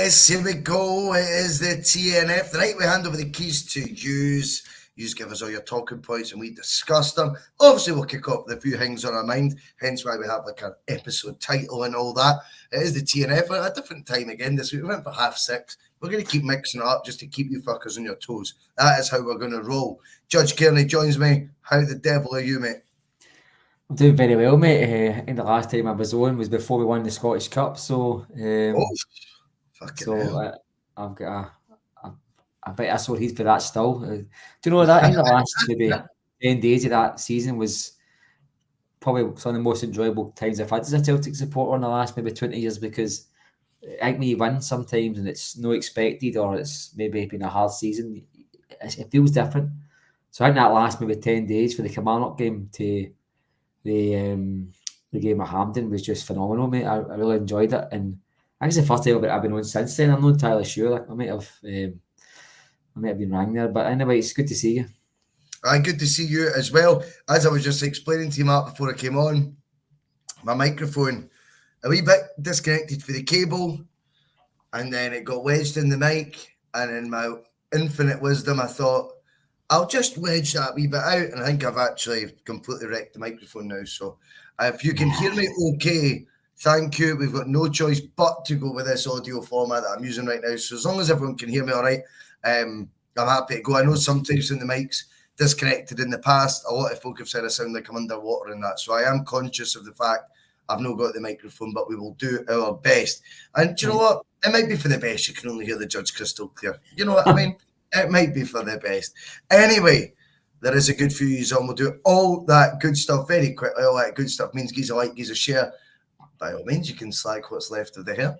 Yes, here we go. It is the T.N.F. The night we hand over the keys to yous. You give us all your talking points and we discuss them. Obviously, we'll kick off with a few things on our mind, hence why we have like an episode title and all that. It is the T.N.F. at a different time again this week. We went for 6:30. We're going to keep mixing it up just to keep you fuckers on your toes. That is how we're going to roll. Judge Cairney joins me. How the devil are you, mate? I'm doing very well, mate. I think the last time I was on was before we won the Scottish Cup, so Fucking hell. I've got a bit of sore head for that still. Do you know that? I think the last maybe 10 days of that season was probably some of the most enjoyable times I've had as a Celtic supporter in the last maybe 20 years, because I think when you win sometimes and it's no expected, or it's maybe been a hard season, it feels different. So I think that last maybe 10 days for the Kilmarnock game to the game at Hampden was just phenomenal, mate. I really enjoyed it, and I think it's the first time I've been on since then. I'm not entirely sure. Like, I might have been wrong there, but anyway, it's good to see you. Good to see you as well. As I was just explaining to you, Mark, before I came on, my microphone a wee bit disconnected for the cable, and then it got wedged in the mic, and in my infinite wisdom I thought I'll just wedge that wee bit out, and I think I've actually completely wrecked the microphone now. So if you can hear me okay, thank you. We've got no choice but to go with this audio format that I'm using right now. So as long as everyone can hear me all right, I'm happy to go. I know sometimes when the mic's disconnected in the past, a lot of folk have said I sound like I'm underwater and that. So I am conscious of the fact I've not got the microphone, but we will do our best. And do you know what? It might be for the best. You can only hear the judge crystal clear. You know what I mean? It might be for the best. Anyway, there is a good few years on. We'll do all that good stuff very quickly. All that good stuff means gives a like, gives a share. By all means, you can slag what's left of the hair.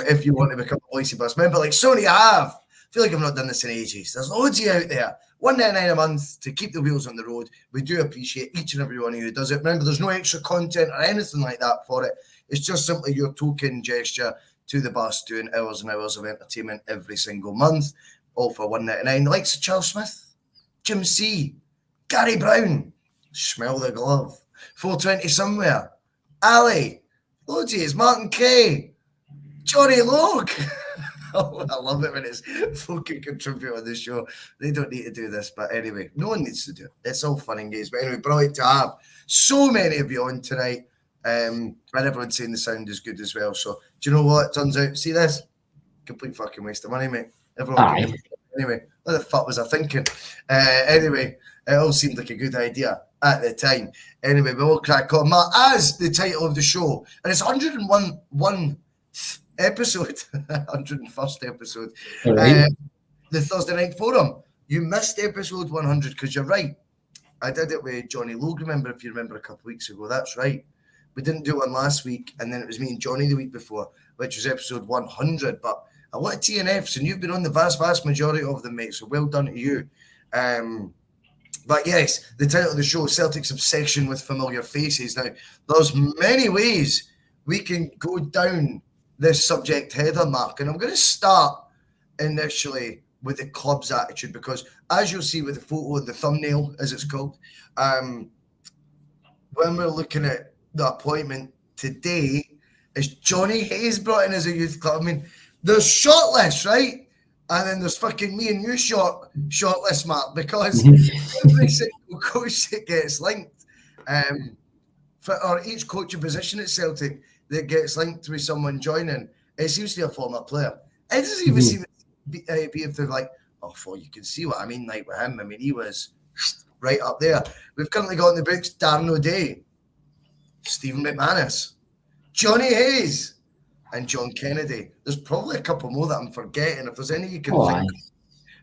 If you want to become a Bhoys Bus member, like so many have. I feel like I've not done this in ages. There's loads of you out there. $1.99 a month to keep the wheels on the road. We do appreciate each and every one of you who does it. Remember, there's no extra content or anything like that for it. It's just simply your token gesture to the bus, doing hours and hours of entertainment every single month. All for $1.99. The likes of Charles Smith, Jim C, Gary Brown, Smell the Glove, 420 Somewhere, Ali, loads of yous, Martin Kay, Johnny Logue. Oh, I love it when it's folk can contribute on the show. They don't need to do this, but anyway, no one needs to do it. It's all fun and games. But anyway, brilliant to have so many of you on tonight. And everyone's saying the sound is good as well. So do you know what? It turns out, see this? Complete fucking waste of money, mate. Everyone can hear me. Anyway, what the fuck was I thinking? Anyway, it all seemed like a good idea at the time. Anyway, we will crack on. As the title of the show, and it's 101 episode, 101st episode, Right. the Thursday Night Forum. You missed episode 100 because you're right. I did it with Johnny Logue, remember, if you remember a couple of weeks ago. That's right. We didn't do one last week, and then it was me and Johnny the week before, which was episode 100. But a lot of T.N.Fs, and you've been on the vast majority of them, mate, so well done to you. But yes, the title of the show, Celtic's Obsession with Familiar Faces. Now, there's many ways we can go down this subject header, Mark, and I'm going to start initially with the club's attitude, because as you'll see with the photo, the thumbnail, as it's called, when we're looking at the appointment today, is Jonny Hayes brought in as a youth club. I mean, there's shortlist, right? And then there's fucking me and you shortlist, Mark, because every single coach that gets linked, or each coaching position at Celtic that gets linked with someone joining, it seems to be a former player. It doesn't even seem to be if they're like, oh, well, you can see what I mean, like with him. I mean, he was right up there. We've currently got in the books Darren O'Day, Stephen McManus, Jonny Hayes, and John Kennedy. There's probably a couple more that I'm forgetting. If there's any you can think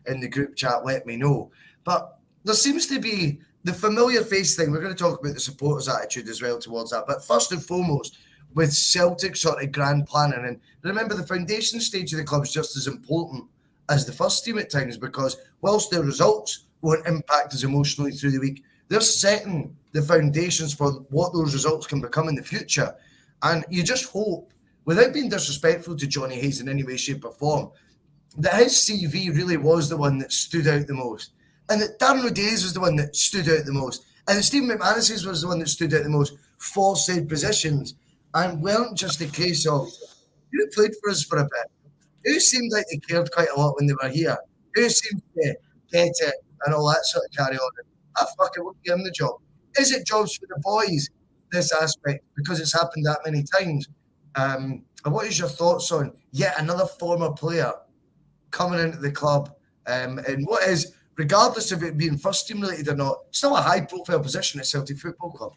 in the group chat, let me know. But there seems to be the familiar face thing. We're going to talk about the supporters' attitude as well towards that. But first and foremost, with Celtic sort of grand planning, and remember the foundation stage of the club is just as important as the first team at times, because whilst their results won't impact us emotionally through the week, they're setting the foundations for what those results can become in the future. And you just hope, without being disrespectful to Jonny Hayes in any way, shape or form, that his CV really was the one that stood out the most, and that Darren O'Day's was the one that stood out the most, and that Stephen McManus's was the one that stood out the most for said positions, and weren't just a case of, you played for us for a bit, who seemed like they cared quite a lot when they were here? Who seemed to get it and all that sort of carry on? Fuck it, we'll give him the job. Is it jobs for the boys, this aspect, because it's happened that many times? And what is your thoughts on yet another former player coming into the club? And what is, regardless of it being first team related or not, still a high profile position at Celtic Football Club?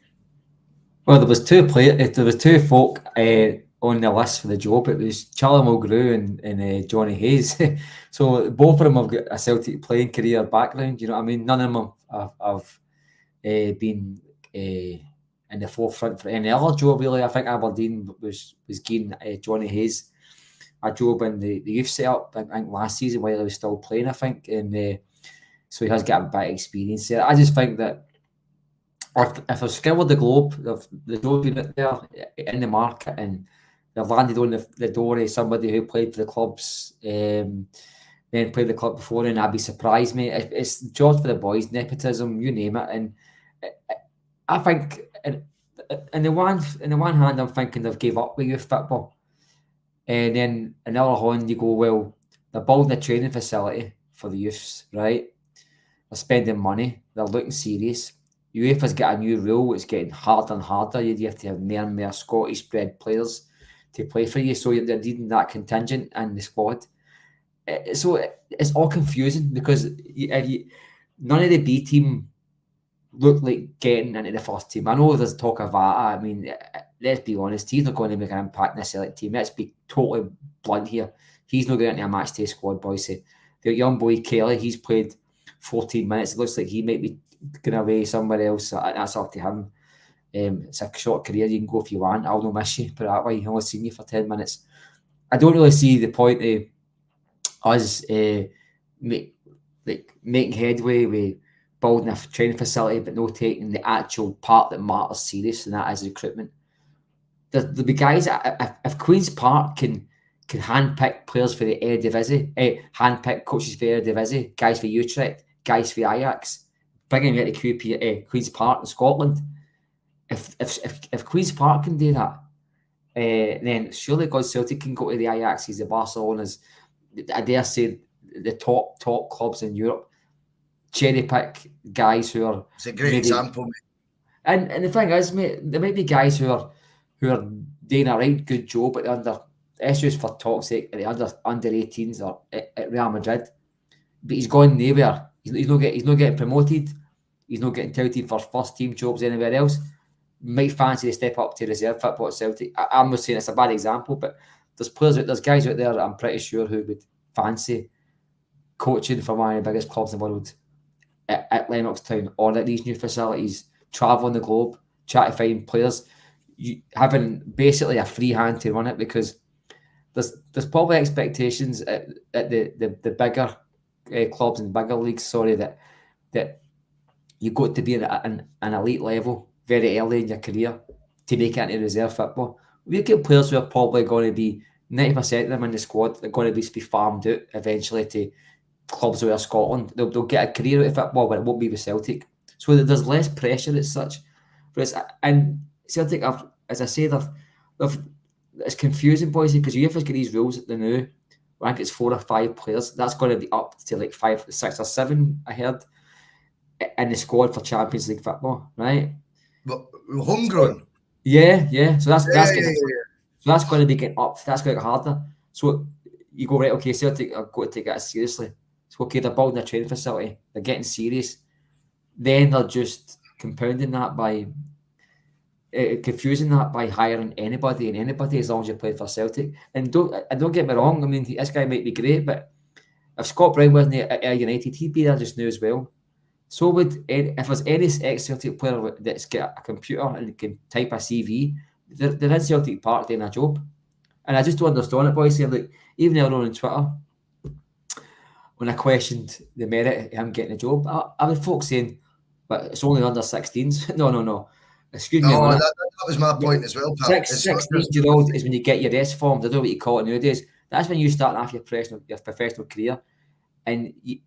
Well, there was two folk on the list for the job. It was Charlie Mulgrew and Jonny Hayes. So both of them have got a Celtic playing career background. You know what I mean? None of them have been in the forefront for any other job, really. I think Aberdeen was giving Jonny Hayes a job in the youth setup, I think, last season while he was still playing, I think. And so he has got a bit of experience there. I just think that if they've scoured the globe, they've been out there in the market and they've landed on the door of somebody who played for the clubs, then played the club before, and I'd be surprised, mate. It's jobs for the boys, nepotism, you name it. And I think, in the one hand, I'm thinking they've gave up with youth football. And then on the other hand, you go, well, they're building a training facility for the youths, right? They're spending money. They're looking serious. UEFA's got a new rule. It's getting harder and harder. You have to have more and more Scottish-bred players to play for you. So they're needing that contingent in the squad. So it's all confusing because none of the B team look like getting into the first team. I know there's talk of that. I mean, let's be honest. He's not going to make an impact in the select team. Let's be totally blunt here. He's not going into a match day squad, boys. The young boy Kelly, he's played 14 minutes. It looks like he might be going away somewhere else. That's up to him. It's a short career. You can go if you want. I'll not miss you. Put it that way. I've only seen you for 10 minutes. I don't really see the point of us making headway with building a training facility, but no taking the actual part that matters serious, and that is recruitment. There'll be guys. If Queen's Park can handpick players for the Eredivisie, handpick coaches for Eredivisie, guys for Utrecht, guys for Ajax, bringing it to Queen's Park in Scotland. If Queen's Park can do that, then surely God Celtic can go to the Ajaxes, the Barcelonas, I dare say the top clubs in Europe. Cherry pick guys who are. It's a great example, mate. And the thing is, mate, there might be guys who are doing a right good job, but under issues for talk's sake, under 18s or at Real Madrid. But he's gone nowhere. He's not getting promoted. He's not getting touted for first team jobs anywhere else. Might fancy to step up to reserve football at Celtic. I'm not saying it's a bad example, but there's guys out there that I'm pretty sure who would fancy coaching for one of the biggest clubs in the world at Lennoxtown or at these new facilities, traveling the globe, trying to find players, having basically a free hand to run it, because there's probably expectations at the bigger clubs and bigger leagues, that you got to be at an elite level very early in your career to make it into reserve football. We get players who are probably going to be 90% of them in the squad. They're going to be farmed out eventually to clubs who are Scotland. They'll get a career out of football, but it won't be with Celtic. So there's less pressure as such. And Celtic, as I say, it's confusing, boys, because UEFA's got these rules at the now. I think it's 4 or 5 players. That's going to be up to like 5, 6 or 7, I heard, in the squad for Champions League football, right? Well, homegrown. Yeah. So that's going to be getting up. That's going to get harder. So you go, right, okay, Celtic are going to take it seriously. So okay, they're building a training facility. They're getting serious. Then they're just compounding that by confusing that by hiring anybody and anybody as long as you play for Celtic. And don't get me wrong. I mean, this guy might be great, but if Scott Brown wasn't at United, he'd be there just now as well. So if there's any ex-Celtic player that's got a computer and can type a CV, they're in Celtic Park doing a job. And I just don't understand it, boys. Like, even earlier on Twitter, when I questioned the merit of him getting a job, I had folks saying, but it's only under 16s. No. Excuse me. No, that was my point as well, pal. 16-year-old is when you get your S form. I don't know what you call it nowadays. That's when you start off your professional career. And you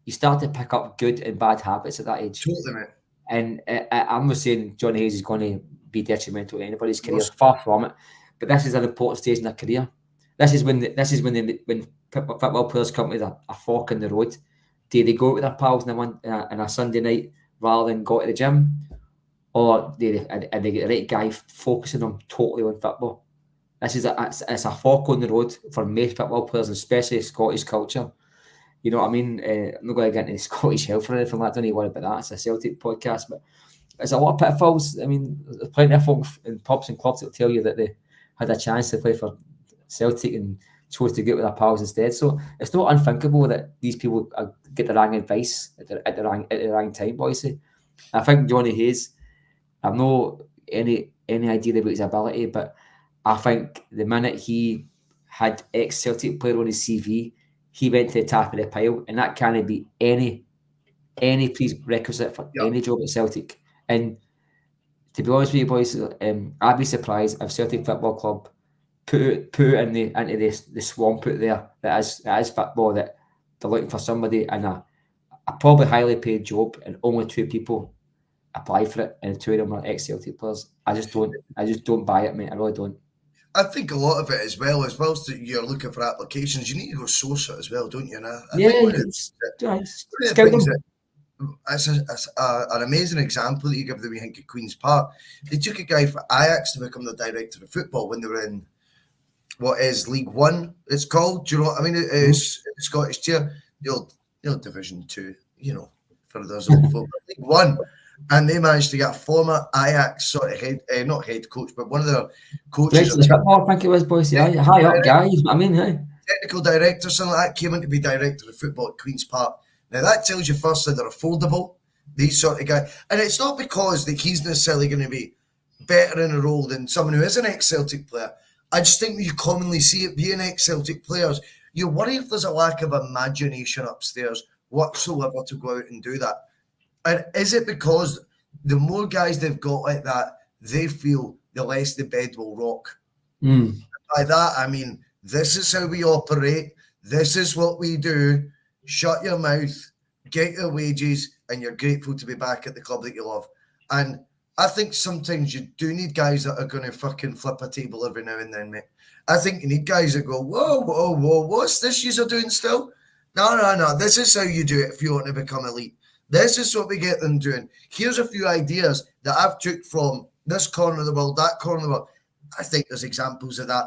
start to pick up good and bad habits at that age. Totally, mate. And I'm not saying Jonny Hayes is going to be detrimental to anybody's career. Far from it. But this is an important stage in their career. This is when football players come to a fork in the road. Do they go to their pals on a Sunday night rather than go to the gym, or are they get the right guy focusing them totally on football? This is it's a fork on the road for most football players, especially Scottish culture. You know what I mean? I'm not going to get into Scottish health or anything like that. Don't need to worry about that. It's a Celtic podcast, but there's a lot of pitfalls. I mean, there's plenty of folks in pubs and clubs that will tell you that they had a chance to play for Celtic and chose to get with their pals instead. So it's not unthinkable that these people get the wrong advice at the wrong time, boys. I think Jonny Hayes, I've no any idea about his ability, but I think the minute he had ex-Celtic player on his CV, he went to the top of the pile, and that can't be any prerequisite for any job at Celtic. And to be honest with you, boys, I'd be surprised if Celtic Football Club put it into the swamp out there that is football, that they're looking for somebody in a probably highly paid job, and only 2 people apply for it, and 2 of them are ex-Celtic players. I just don't buy it, mate. I really don't. I think a lot of it as well as you're looking for applications, you need to go source it as well, don't you? And I think it's an amazing example that you give the wee hink at Queen's Park. They took a guy for Ajax to become the director of football when they were in what is League One, it's called. Do you know what I mean? It is Scottish tier, the old Division 2, you know, for those old folk. League One. And they managed to get a former Ajax sort of not head coach, but one of their coaches. I think it was, boys. Yeah, high up guys. I mean, hey. Technical director, something like that, came in to be director of football at Queen's Park. Now that tells you first that they're affordable, these sort of guys. And it's not because that he's necessarily going to be better in a role than someone who is an ex-Celtic player. I just think you commonly see it being ex-Celtic players. You worry if there's a lack of imagination upstairs whatsoever to go out and do that. And is it because the more guys they've got like that, they feel the less the bed will rock? By that, I mean, this is how we operate. This is what we do. Shut your mouth, get your wages, and you're grateful to be back at the club that you love. And I think sometimes you do need guys that are going to fucking flip a table every now and then, mate. I think you need guys that go, whoa, what's this you're doing still? No. This is how you do it if you want to become elite. This is what we get them doing. Here's a few ideas that I've took from this corner of the world, that corner of the world. I think there's examples of that,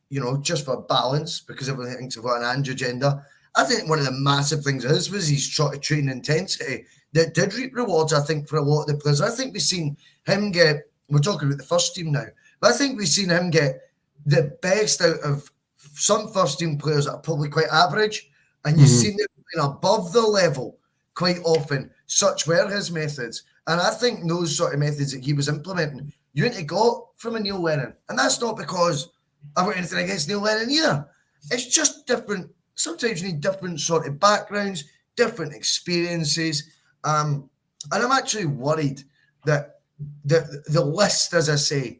you know, just for balance, because everyone thinks I've got an agenda. I think one of the massive things of his was his training intensity that did reap rewards, I think, for a lot of the players. I think we've seen him get, we're talking about the first team now, but I think we've seen him get the best out of some first team players that are probably quite average, and you've seen them being above the level quite often. Such were his methods. And I think those sort of methods that he was implementing, you ain't got from a Neil Lennon. And that's not because I've got anything against Neil Lennon either. It's just different. Sometimes you need different sort of backgrounds, different experiences. And I'm actually worried that the list, as I say,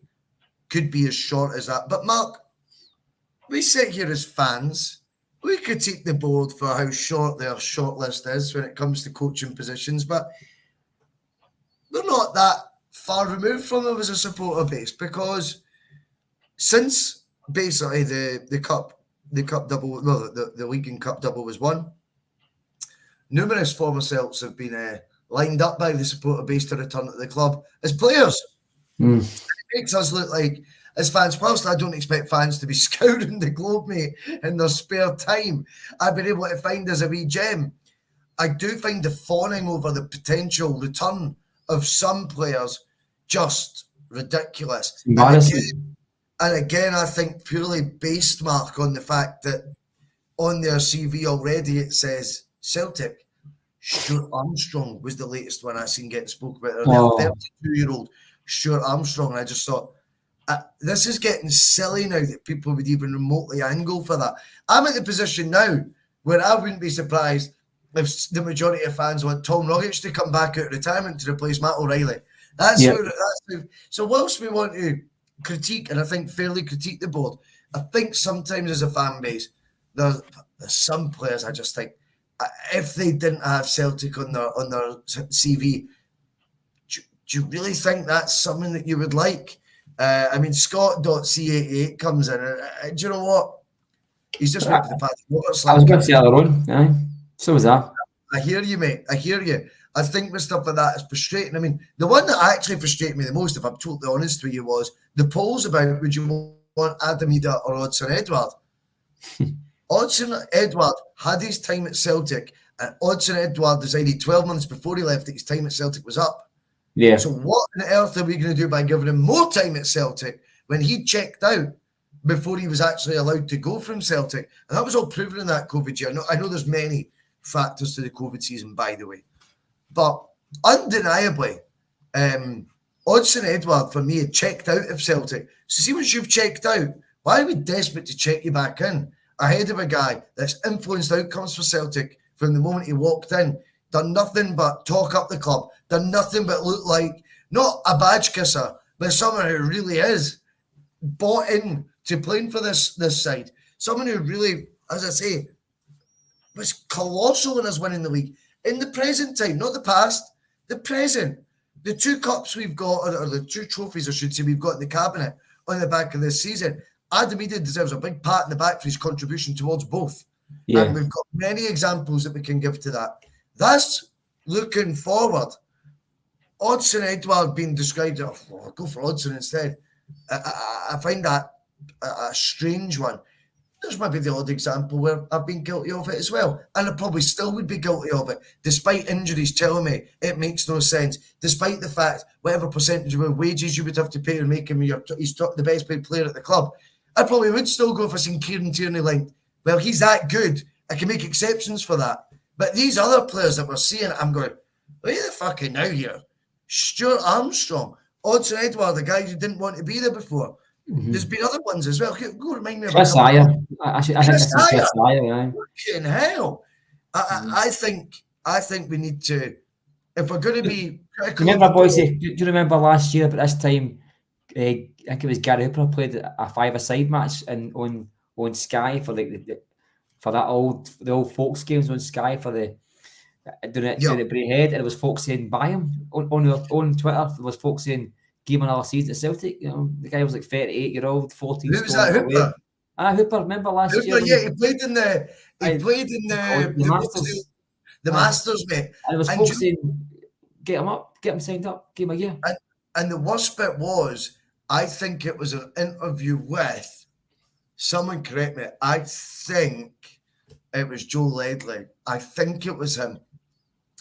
could be as short as that. But Mark, we sit here as fans. We critique the board for how short their shortlist is when it comes to coaching positions, but we're not that far removed from them as a supporter base, because since basically the cup double, well, the league and cup double was won, numerous former Celts have been lined up by the supporter base to return to the club as players. It makes us look like, as fans, whilst I don't expect fans to be scouring the globe, mate, in their spare time, I've been able to find as a wee gem. I do find the fawning over the potential return of some players just ridiculous. And again, I think purely based, Mark, on the fact that on their CV already it says Celtic. Stuart Armstrong was the latest one I seen getting spoke about. Their 32-year-old Stuart Armstrong, and I just thought, this is getting silly now that people would even remotely angle for that. I'm at the position now where I wouldn't be surprised if the majority of fans want Tom Rogic to come back out of retirement to replace Matt O'Reilly. So whilst we want to critique, and I think fairly critique the board, I think sometimes as a fan base, there's some players I just think, if they didn't have Celtic on their CV, do you really think that's something that you would like? I mean, Scott.C88 comes in. Do you know what? He's just went for the Paddy Water I slap. was going to say other own. Aye. So was that. I hear you, mate. I hear you. I think with stuff like that, it's frustrating. I mean, the one that actually frustrated me the most, if I'm totally honest with you, was the polls about would you want Adam Ida or Odsonne Edouard. Odsonne Edouard had his time at Celtic, and Odsonne Edouard decided 12 months before he left that his time at Celtic was up. Yeah. So what on earth are we going to do by giving him more time at Celtic when he checked out before he was actually allowed to go from Celtic? And that was all proven in that COVID year. I know there's many factors to the COVID season, by the way. But undeniably, Odsonne Edouard, for me, had checked out of Celtic. So see, once you've checked out, why are we desperate to check you back in ahead of a guy that's influenced outcomes for Celtic from the moment he walked in, done nothing but talk up the club, done nothing but look like, not a badge kisser, but someone who really is bought in to playing for this side. Someone who really, as I say, was colossal in us winning the league. In the present time, not the past, the present. The 2 cups we've got, or the 2 trophies, I should say, we've got in the cabinet on the back of this season, Adam Ida deserves a big pat in the back for his contribution towards both. Yeah. And we've got many examples that we can give to that. That's looking forward. Odsonne Edouard being described, I'll go for Odsonne instead. I find that a strange one. There's maybe the odd example where I've been guilty of it as well. And I probably still would be guilty of it, despite injuries telling me it makes no sense, despite the fact whatever percentage of wages you would have to pay to make him he's the best paid player at the club. I probably would still go for some Kieran Tierney line. Well, he's that good. I can make exceptions for that. But these other players that we're seeing, I'm going, where the fuck are now here? Stuart Armstrong, Odsonne Edouard, the guy who didn't want to be there before. Mm-hmm. There's been other ones as well. Go remind me of Chris Ayer. I think Chris Ayer, yeah. Fucking hell. I think we need to, if we're going to be critical. Remember, boys, do you remember last year, but this time, I think it was Gary Hooper played a 5-a-side match on Sky for for that the old folks games on Sky for the doing it Braehead, and it was folks saying buy him on Twitter. There was folks saying give him another season at Celtic. You know, the guy was like 38-year-old, 14 Who was that, Hooper? Hooper. Remember last year? Yeah, he played in the Masters, mate. And it was folks saying get him up, get him signed up, give him a year. And the worst bit was, I think it was an interview with someone. Correct me. I think it was Joe Ledley. I think it was him.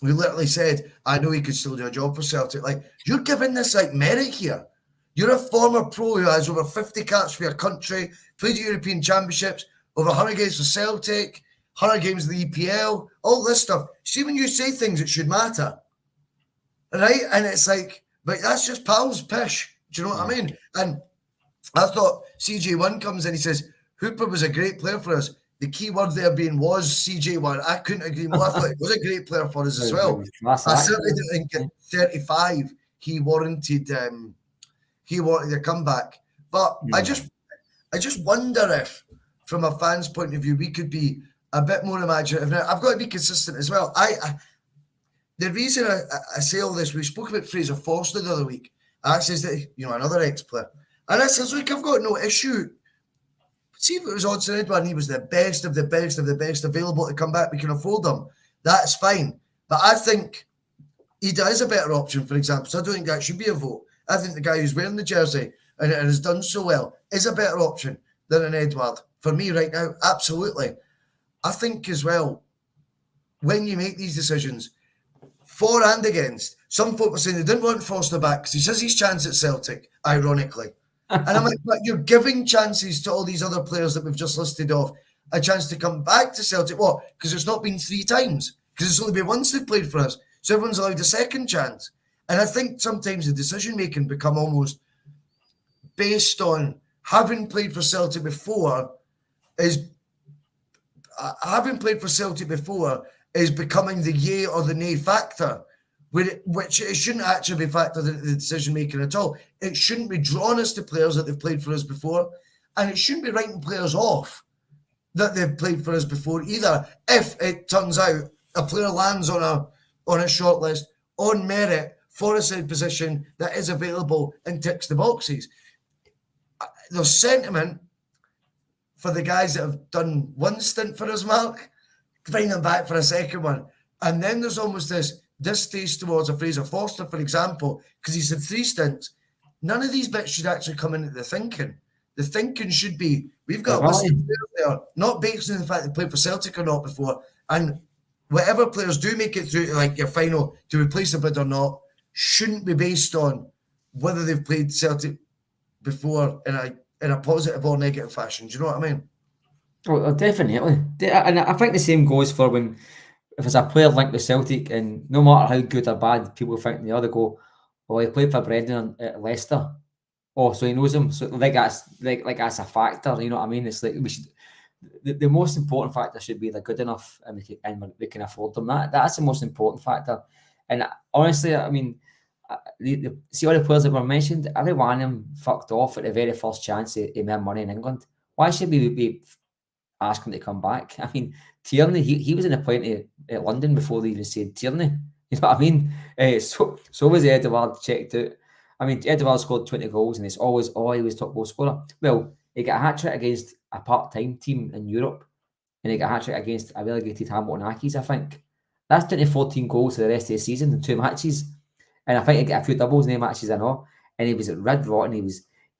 We literally said, I know he could still do a job for Celtic. Like, you're giving this like merit here. You're a former pro who has over 50 caps for your country, played European Championships, over 100 games for Celtic, 100 games in the EPL, all this stuff. See, when you say things, it should matter. Right? And it's like, but that's just pals pish. Do you know what I mean? And I thought CJ1 comes in, he says, Hooper was a great player for us. The key word there being was CJ1. I couldn't agree more. I thought he was a great player for us as well. I certainly didn't think at 35 he warranted a comeback. But I just wonder if, from a fan's point of view, we could be a bit more imaginative. Now, I've got to be consistent as well. The reason I say all this, we spoke about Fraser Forster the other week. I says that, another ex-player. And I says, look, I've got no issue. See, if it was Odsonne Edouard and he was the best of the best of the best available to come back, we can afford them. That's fine. But I think Ida is a better option, for example. So I don't think that should be a vote. I think the guy who's wearing the jersey and has done so well is a better option than an Edouard. For me right now, absolutely. I think as well, when you make these decisions, for and against, some folk were saying they didn't want Forster back because he says he's chance at Celtic, ironically. And I'm like, but you're giving chances to all these other players that we've just listed off a chance to come back to Celtic. What? Because it's not been 3 times. Because it's only been once they've played for us. So everyone's allowed a second chance. And I think sometimes the decision-making become almost based on having played for Celtic before is becoming the yay or the nay factor. Which it shouldn't actually be factored into the decision-making at all. It shouldn't be drawn as to players that they've played for us before, and it shouldn't be writing players off that they've played for us before either, if it turns out a player lands on a shortlist on merit for a said position that is available and ticks the boxes. There's sentiment for the guys that have done one stint for us, Mark, bring them back for a second one. And then there's almost this distaste towards a Fraser Forster, for example, because he's had 3 stints. None of these bits should actually come into the thinking. The thinking should be, we've got a list of players there, not based on the fact they played for Celtic or not before. And whatever players do make it through to like your final to replace a bid or not, shouldn't be based on whether they've played Celtic before in a positive or negative fashion. Do you know what I mean? Oh, definitely. And I think the same goes for when, if it's a player linked with Celtic, and no matter how good or bad people think they go, well, he played for Brendan at Leicester. Oh, so he knows him. So like that's a factor. You know what I mean? It's like we should. The most important factor should be they're good enough and we can afford them. That's the most important factor. And honestly, I mean, see all the players that were mentioned, every one of them fucked off at the very first chance he made money in England. Why should we be asking to come back? I mean, Tierney, he was in a plane at London before they even said Tierney. You know what I mean? So was Edouard checked out. I mean, Edouard scored 20 goals and it's always, he was top goal scorer. Well, he got a hat-trick against a part-time team in Europe and he got a hat-trick against a relegated Hamilton Accies, I think. That's 14 goals for the rest of the season in 2 matches. And I think he got a few doubles in the matches I know. And he was at red rotten.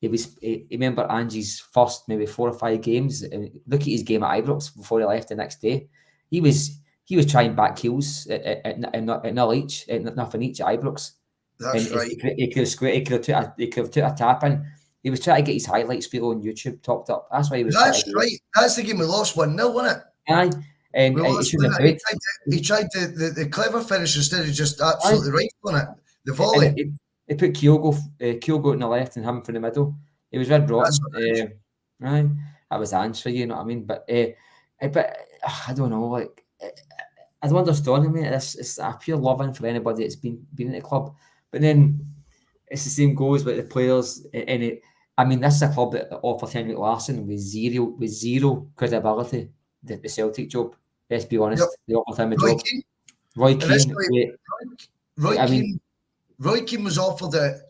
He remember Angie's first maybe 4 or 5 games. And look at his game at Ibrox before he left the next day. He was trying back heels at nil each, at nothing each at Ibrox. That's and right. He could have took a tap in. He was trying to get his highlights video on YouTube topped up. That's why he was. That's right. That's the game we lost 1-0, wasn't it? Aye. And he tried the clever finish instead of just absolutely right on it. The volley. He put Kyogo on the left and him for the middle. He was red rotten. Right, that was the answer, you know what I mean? But I don't know, like I don't understand him. It's a pure loving for anybody that's been in the club. But then it's the same goes with the players. I mean, this is a club that offered Henrik Larsson with zero credibility. The Celtic job. Let's be honest. Yep. They offered him a job. Roy Keane. Roy Keane was offered it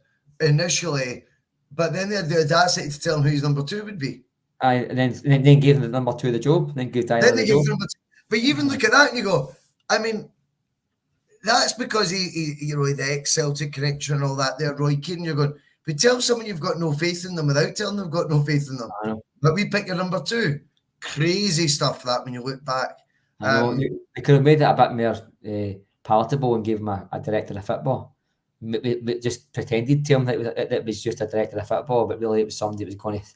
initially, but then they had the audacity to tell him who his number 2 would be. And then gave him the number 2 the job. Then gave Tyler the job. But you even look at that and you go, I mean, that's because he the ex-Celtic connection and all that there, Roy Keane. You're going, but tell someone you've got no faith in them without telling them you've got no faith in them. But we pick your number 2. Crazy stuff that when you look back. I know. They could have made it a bit more palatable and gave him a director of football. Just pretended to him that it was just a director of football, but really it was somebody that was going to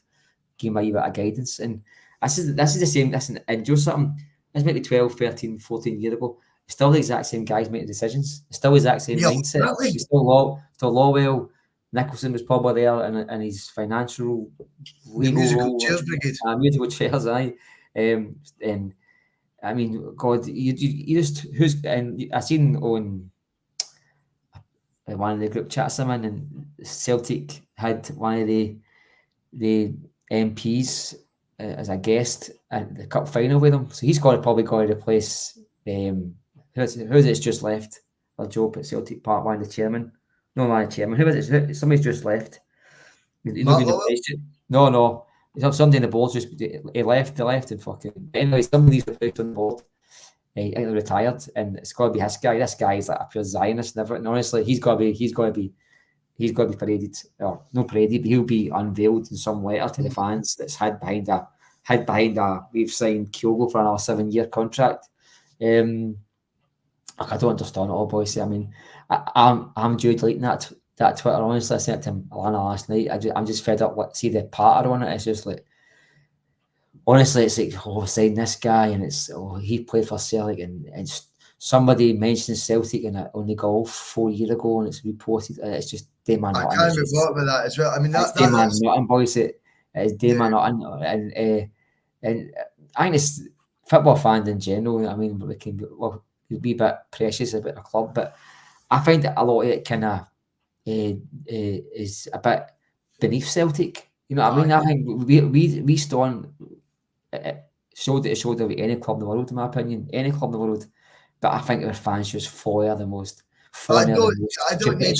give him a wee bit of guidance. And this is the same. And just something. This might be 12, 13, 14 years ago. It's still the exact same guys making decisions. It's still the exact same mindset. Really? It's still Lawwell. Nicholson was probably there and his financial legal musical chairs brigade. Musical chairs, aye. And I mean, God, you just I seen on one of the group chats I'm in, and Celtic had one of the MPs as a guest at the cup final with them. So he's probably got to replace who's it's just left a job at Celtic Park, one of the chairman. No, one of the chairman. Who is it? Somebody's just left. No. Somebody in the board just he left. They left and fucking. Anyway, somebody's replaced on the board. He retired, and it's got to be his guy. This guy is like a pure Zionist and everything. Honestly, he's got to be paraded, or no paraded, but he'll be unveiled in some letter to the fans that's hid behind a we've signed Kyogo for another 7-year contract. I don't understand it all, boys. I mean, I'm due deleting that Twitter. Honestly, I sent it to Alana last night. I'm just fed up. See the patter on it. It's just like, honestly, it's like, sign this guy, and it's he played for Celtic, and it's somebody mentioned Celtic and on golf 4 years ago, and it's reported. It's just day man. I can't be brought with that as well. I mean, that's day man not boys. It is day man not, and I think it's football fans in general. I mean, we can be a bit precious about a club, but I find that a lot of it kind of is a bit beneath Celtic. You know what I mean? I think we stand shoulder to shoulder with any club in the world, in my opinion. Any club in the world. But I think our fans just foil the most. I don't need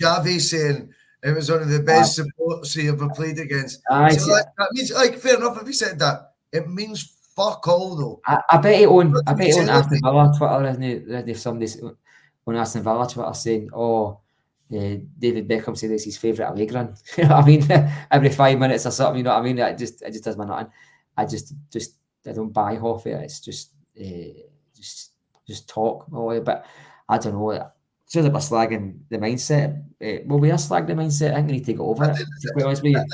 Xavi saying It was one of the best supports he ever played against. Aye, So that means, like, fair enough if he said that. It means fuck all, though. I bet he on Aston Celtic. Villa Twitter, isn't he? Somebody on Aston Villa Twitter saying, David Beckham said it's his favourite away ground. You know what I mean? Every 5 minutes or something, you know what I mean? It just does my nothing. I don't buy half it. It's just talk. But I don't know. It's just about slagging the mindset. Well, we are slagging the mindset. I think we need to go over it. To be quite honest with you.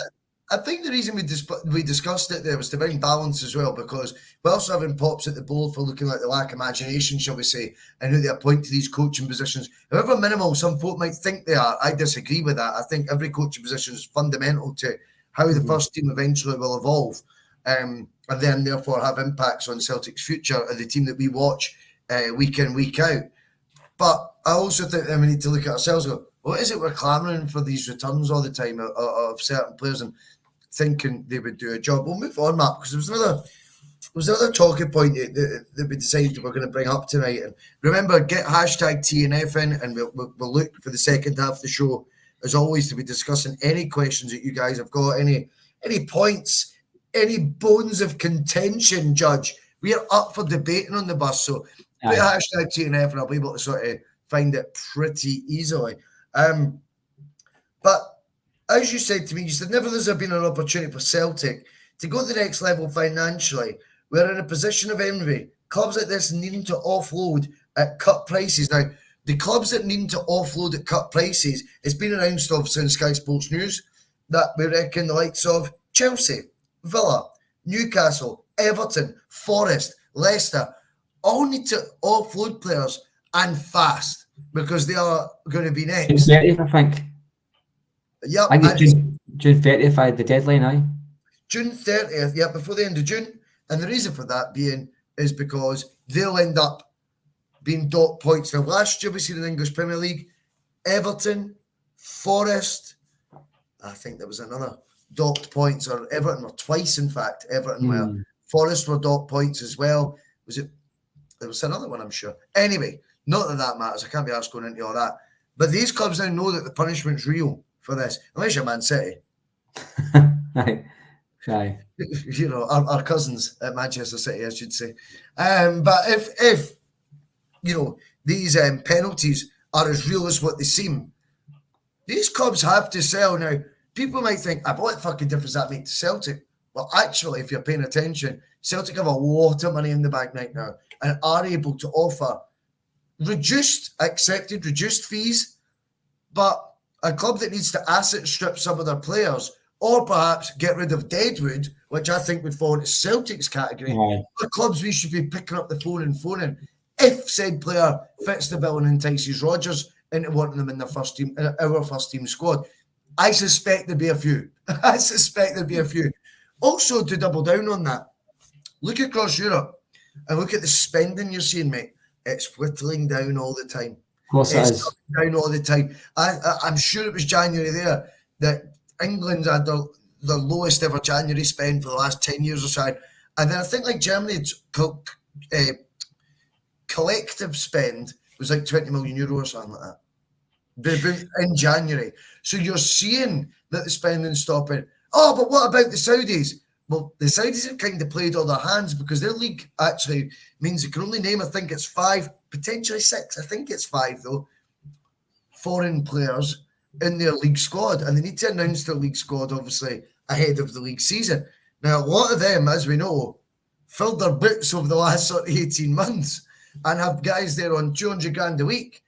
I think the reason we discussed it there was to bring balance as well, because we're also having pops at the board for looking like the lack of imagination, shall we say, and who they appoint to these coaching positions. However minimal some folk might think they are, I disagree with that. I think every coaching position is fundamental to how the first team eventually will evolve, and then therefore have impacts on Celtic's future and the team that we watch week in, week out. But I also think that we need to look at ourselves and go, what is it we're clamouring for these returns all the time of certain players and thinking they would do a job? We'll move on, Mark, because there was another talking point that we decided we're going to bring up tonight. And remember, get hashtag T.N.F in, and we'll look for the second half of the show, as always, to be discussing any questions that you guys have got, any points, any bones of contention, Judge. We are up for debating on the bus, so put hashtag T.N.F and I'll be able to sort of find it pretty easily. But as you said to me, you said never has there been an opportunity for Celtic to go to the next level financially. We're in a position of envy. Clubs like this needing to offload at cut prices. Now, the clubs that need to offload at cut prices, it's been announced of since Sky Sports News that we reckon the likes of Chelsea, Villa, Newcastle, Everton, Forest, Leicester all need to offload players and fast, because they are going to be next. June 30th, I think. Yep. I think it's June 30th, the deadline, aye. June 30th, yeah, before the end of June. And the reason for that being is because they'll end up being dot points. Now, last year we seen in the English Premier League, Everton, Forest, I think there was another dot points, or Everton were twice, in fact. Everton were. Forest were dot points as well. There was another one, I'm sure. Anyway, not that matters. I can't be asked going into all that. But these clubs now know that the punishment's real for this. Unless you're Man City. Aye. You know, our cousins at Manchester City, I should say. But if you know, these penalties are as real as what they seem, these clubs have to sell. Now, people might think, what fucking difference that make to Celtic? Well, actually, if you're paying attention, Celtic have a lot of money in the bank right now and are able to offer reduced fees, but a club that needs to asset strip some of their players, or perhaps get rid of Deadwood, which I think would fall into Celtic's category, are clubs we should be picking up the phone and phoning if said player fits the bill and entices Rodgers into wanting them in their first team, our first team squad. I suspect there'd be a few. Also, to double down on that, look across Europe and look at the spending you're seeing, mate. It's whittling down all the time. Of course it is. Down all the time. I'm sure it was January there that England had their lowest ever January spend for the last 10 years or so. And then I think like Germany's collective spend was like 20 million euro or something like that in January. So you're seeing that the spending's stopping. Oh, but what about the Saudis? Well, the Saudis have kind of played all their hands because their league actually means they can only name, I think it's 5, potentially 6, I think it's 5 though, foreign players in their league squad. And they need to announce their league squad, obviously, ahead of the league season. Now, a lot of them, as we know, filled their boots over the last sort of 18 months and have guys there on 200 grand a week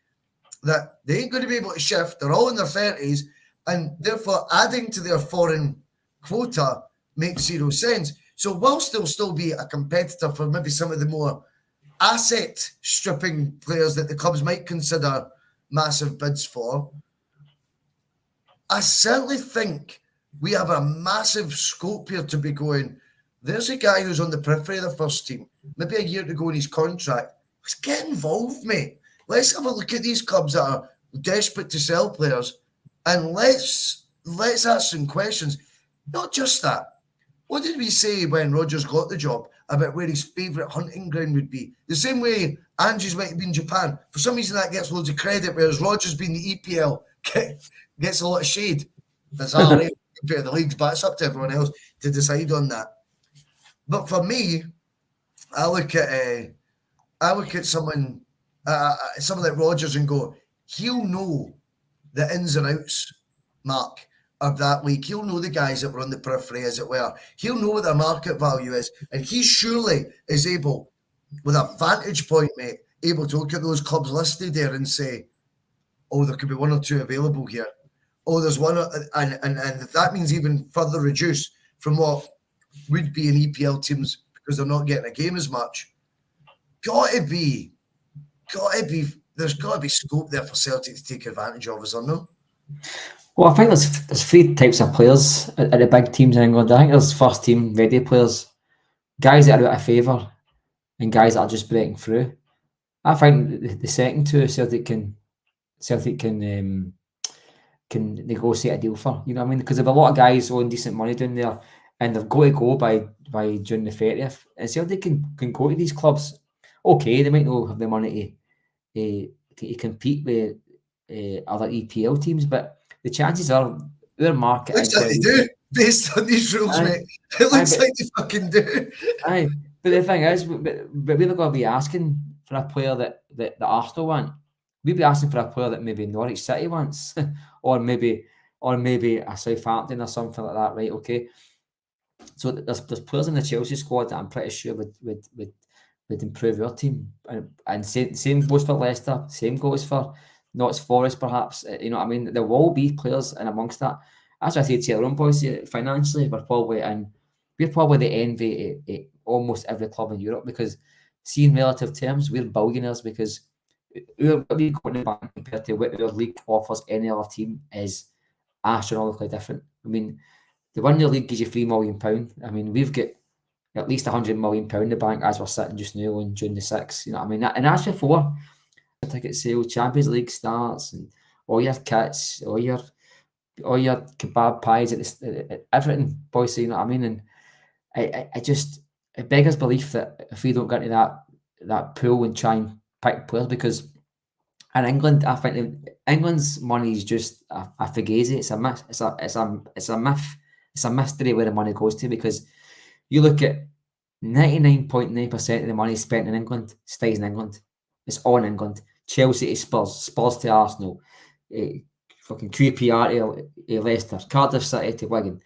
that they ain't going to be able to shift. They're all in their 30s, and therefore adding to their foreign quota makes zero sense. So whilst they'll still be a competitor for maybe some of the more asset stripping players that the clubs might consider massive bids for, I certainly think we have a massive scope here to be going, there's a guy who's on the periphery of the first team, maybe a year to go in his contract. Let's get involved, mate. Let's have a look at these clubs that are desperate to sell players, and let's ask some questions. Not just that. What did we say when Rodgers got the job about where his favourite hunting ground would be? The same way Ange's might have been Japan. For some reason, that gets loads of credit, whereas Rodgers being the EPL gets a lot of shade. Bizarre, compared to the leagues, but it's up to everyone else to decide on that. But for me, I look at someone like Rodgers and go, he'll know the ins and outs, Mark, of that league. He'll know the guys that were on the periphery, as it were. He'll know what their market value is, and he surely is able, with a vantage point, mate, able to look at those clubs listed there and say, oh, there could be one or two available here. Oh, there's one, and that means even further reduce from what would be in EPL teams because they're not getting a game as much. There's got to be scope there for Celtic to take advantage of, is there no? Well, I think there's three types of players at the big teams in England. I think there's first team ready players, guys that are out of favour, and guys that are just breaking through. I think the second two Celtic can negotiate a deal for. You know what I mean? Because there are a lot of guys owing decent money down there, and they've got to go by June the 30th. And Celtic can go to these clubs. Okay, they might not have the money to compete with other EPL teams, but the chances are their market. Looks like they do, based on these rules, mate. It looks like they fucking do. Aye, but the thing is, but we're not going to be asking for a player that Arsenal want. We'd be asking for a player that maybe Norwich City wants, or maybe a Southampton or something like that, right? Okay. So there's players in the Chelsea squad that I'm pretty sure would improve your team, and same goes for Leicester, same goes for Notts Forest, perhaps. You know what I mean? There will be players in amongst that. As I say to your own boys, financially, we're probably the envy at almost every club in Europe, because seeing relative terms, we're billionaires, because what we got in the bank compared to what our league offers any other team is astronomically different. I mean, the one in the league gives you £3 million. I mean, we've got at least £100 million in the bank as we're sitting just now on June the 6th. You know what I mean? And that's before ticket sale, Champions League starts, and all your kits, all your kebab pies, everything, boys. You know what I mean? And it beggars belief that if we don't get into that pool and try and pick players, because in England, I think England's money is just a fugazi. It's a myth. It's a myth. It's a mystery where the money goes to, because you look at 99.9% of the money spent in England stays in England. It's all in England. Chelsea to Spurs, Spurs to Arsenal, fucking QPR to Leicester, Cardiff City to Wigan.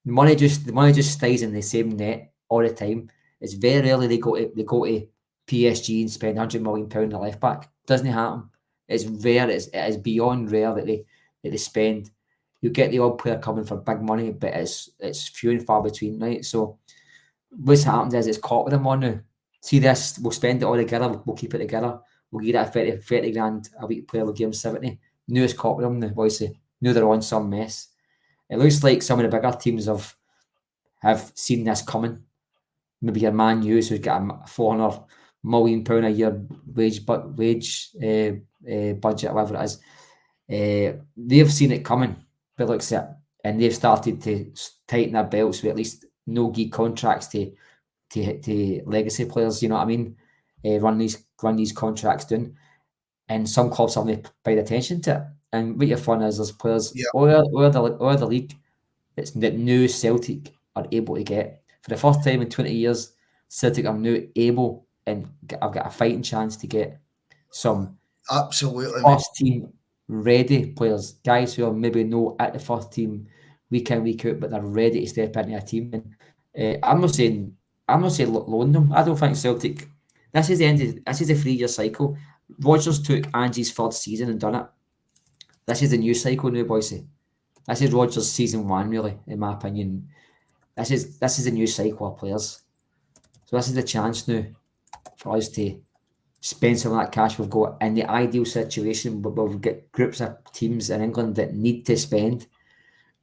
The money just stays in the same net all the time. It's very rarely they go to PSG and spend £100 million on a left back. Doesn't happen. It's rare. It is beyond rare that they spend. You get the odd player coming for big money, but it's few and far between, right? So what's happened is it's caught with them on now. See this, we'll spend it all together, we'll keep it together, we'll give that 30 grand a week player, we'll give him 70. Now it's caught with them now, boys. Now they're on some mess. It looks like some of the bigger teams have seen this coming. Maybe your Man U, who's got a £400 million a year wage budget, whatever it is. They've seen it coming, but looks at it, and they've started to tighten their belts with at least no gig contracts to legacy players. You know what I mean? Run these contracts down, and some clubs haven't paid attention to it. And what your fun is, there's players or the league that new Celtic are able to get for the first time in 20 years. Celtic are now able, and I've got a fighting chance to get some absolutely first team ready players, guys who are maybe not at the first team week in, week out, but they're ready to step into a team. And I'm not saying loan them. I don't think Celtic. This is the 3-year cycle. Rodgers took Angie's third season and done it. This is the new cycle now, boys. This is Rodgers' season 1, really, in my opinion. This is a new cycle of players. So this is the chance now for us to spend some of that cash we've got. In the ideal situation, we'll get groups of teams in England that need to spend.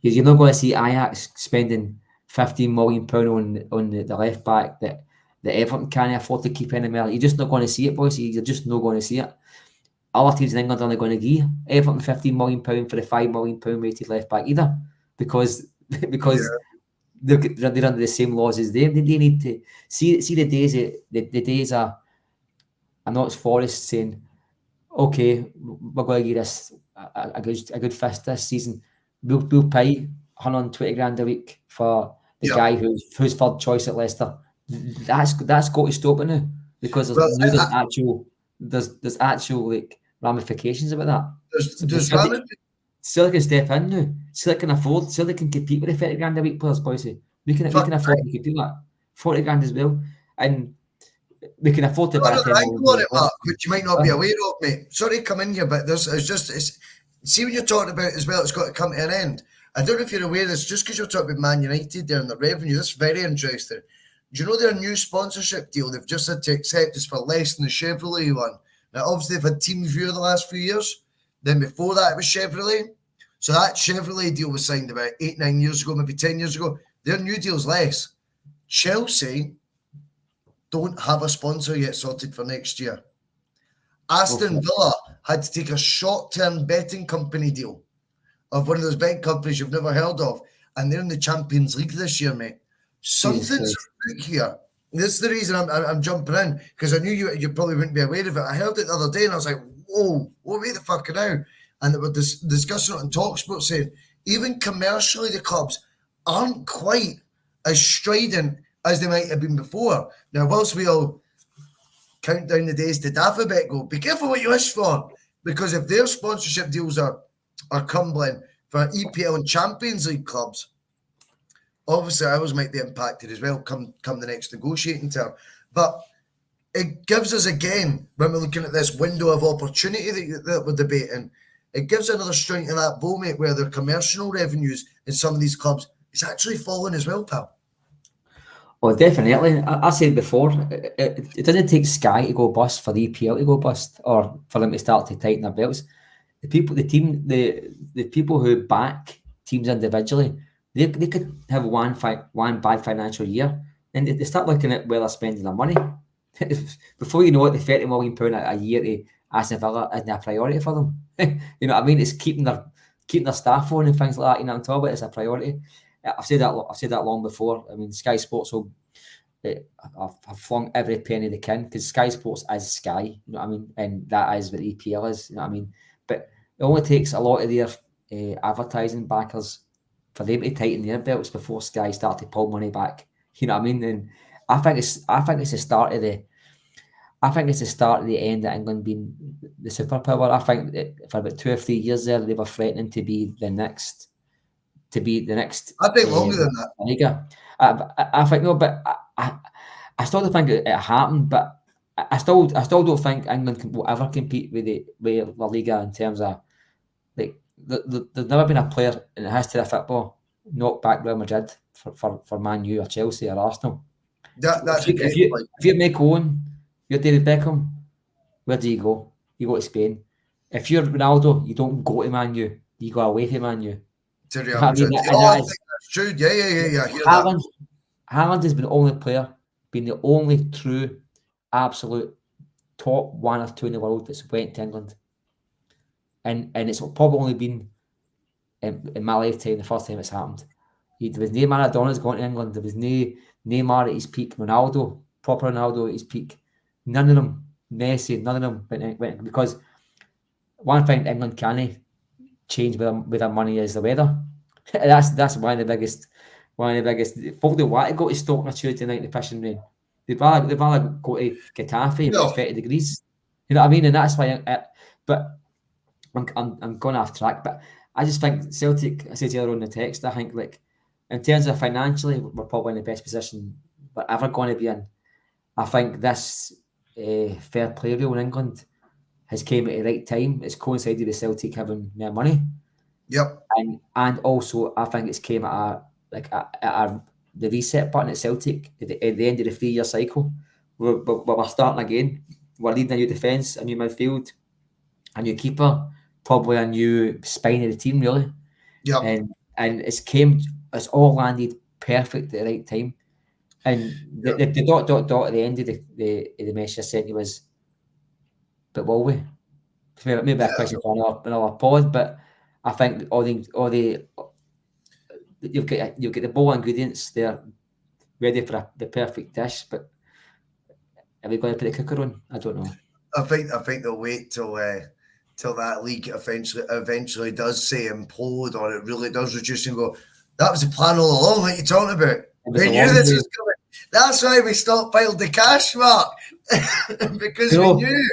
You're not going to see Ajax spending £15 million on the left back that Everton can't afford to keep anymore. You're just not going to see it, boys. You're just not going to see it. Other teams in England aren't going to give Everton £15 million for the £5 million rated left back either, because they're under the same laws as they need to see the days are not Forest saying, okay, we're going to give this a good fist this season. we'll pay 120 grand a week for the guy who's third choice at Leicester. That's got to stop it now, because there's actual like ramifications about that. Celtic can step in now. Celtic can compete with the 30 grand a week players, boys. We can afford to do that. 40 grand as well. And we can afford to buy another angle on it, Mark, which you might not be aware of, mate. Sorry to come in here, but see what you're talking about as well, it's got to come to an end. I don't know if you're aware of this, just because you're talking about Man United there and the revenue, that's very interesting. Do you know their new sponsorship deal they've just had to accept is for less than the Chevrolet one? Now, obviously, they've had Team Viewer the last few years. Then before that, it was Chevrolet. So that Chevrolet deal was signed about 8-9 years ago, maybe 10 years ago. Their new deal's less. Chelsea don't have a sponsor yet sorted for next year. Aston Villa had to take a short-term betting company deal of one of those betting companies you've never heard of, and they're in the Champions League this year, mate. Something's afoot here. This is the reason I'm jumping in, because I knew you probably wouldn't be aware of it. I heard it the other day and I was like, whoa, wait the fuck now. And they were discussing it on TalkSport, saying even commercially the clubs aren't quite as strident as they might have been before. Now, whilst we all count down the days to Dafabet go, be careful what you wish for, because if their sponsorship deals are crumbling for EPL and Champions League clubs, obviously ours might be impacted as well come the next negotiating term. But it gives us, again, when we're looking at this window of opportunity that we're debating, it gives another string to that bow, mate, where their commercial revenues in some of these clubs is actually falling as well, pal. Oh, definitely. I said before, it doesn't take Sky to go bust for the EPL to go bust, or for them to start to tighten their belts. The people who back teams individually, they could have one bad financial year, and they start looking at where they're spending their money. Before you know it, the £30 million a year to Aston Villa isn't a priority for them. You know what I mean? It's keeping their staff on and things like that. You know what I'm talking about? It's a priority. I've said that long before. I mean, Sky Sports will have flung every penny they can, because Sky Sports is Sky. You know what I mean? And that is what EPL is. You know what I mean? But it only takes a lot of their advertising backers for them to tighten their belts before Sky start to pull money back. You know what I mean? And I think it's the start of the end of England being the superpower. I think that for about 2 or 3 years there, they were threatening to be the next. I think longer than that. Liga. I think no, but I still don't think it happened. But I still don't think England will ever compete with La Liga in terms of, like, there's never been a player in the history of football knock back Real Madrid for Man U or Chelsea or Arsenal. If you make Owen, you're David Beckham, where do you go? You go to Spain. If you're Ronaldo, you don't go to Man U. You go away to Man U. To Real Madrid. I think that's true. Yeah. Haaland has been the only true, absolute top 1 or 2 in the world that's went to England. And it's probably only been in my lifetime the first time it's happened. There was no Maradona's going to England. There was no Neymar at his peak. Ronaldo, proper Ronaldo at his peak. None of them, Messi, none of them went, because one thing England can't change with their money is the weather. That's one of the biggest. Folk don't want to go to Stoke on a Tuesday night in the pissing rain. They'd rather go to Getafe at 30 degrees. You know what I mean? And that's why. But I'm going off track. But I just think Celtic, I said earlier on the text, I think, like, in terms of financially, we're probably in the best position we're ever going to be in. I think this fair play rule in England has came at the right time. It's coincided with Celtic having more money. Yep. And also, I think it's came at the reset button at Celtic at the end of the 3-year cycle. We're starting again. We're leading a new defence, a new midfield, a new keeper, probably a new spine of the team, really. Yeah. And it's all landed perfect at the right time. And the dot at the end of the message I sent you was, but will we? Maybe a question for another pod, but I think you've got the ball ingredients there ready for the perfect dish, but are we going to put the cooker on? I don't know. I think they'll wait till till that league eventually does say implode, or it really does reduce and go, that was the plan all along, what you're talking about. We knew this was coming. That's why we stockpiled the cash, Mark. Because we knew.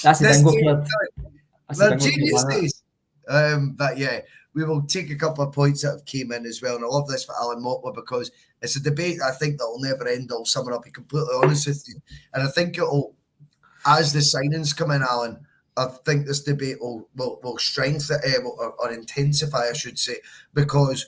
That's the bingo card. We're geniuses. But yeah, we will take a couple of points that have came in as well. And I love this for Alan Mottler, because it's a debate I think that will never end. I'll sum it up, be completely honest with you. And I think it'll, as the signings come in, Alan, I think this debate will strengthen or intensify, I should say, because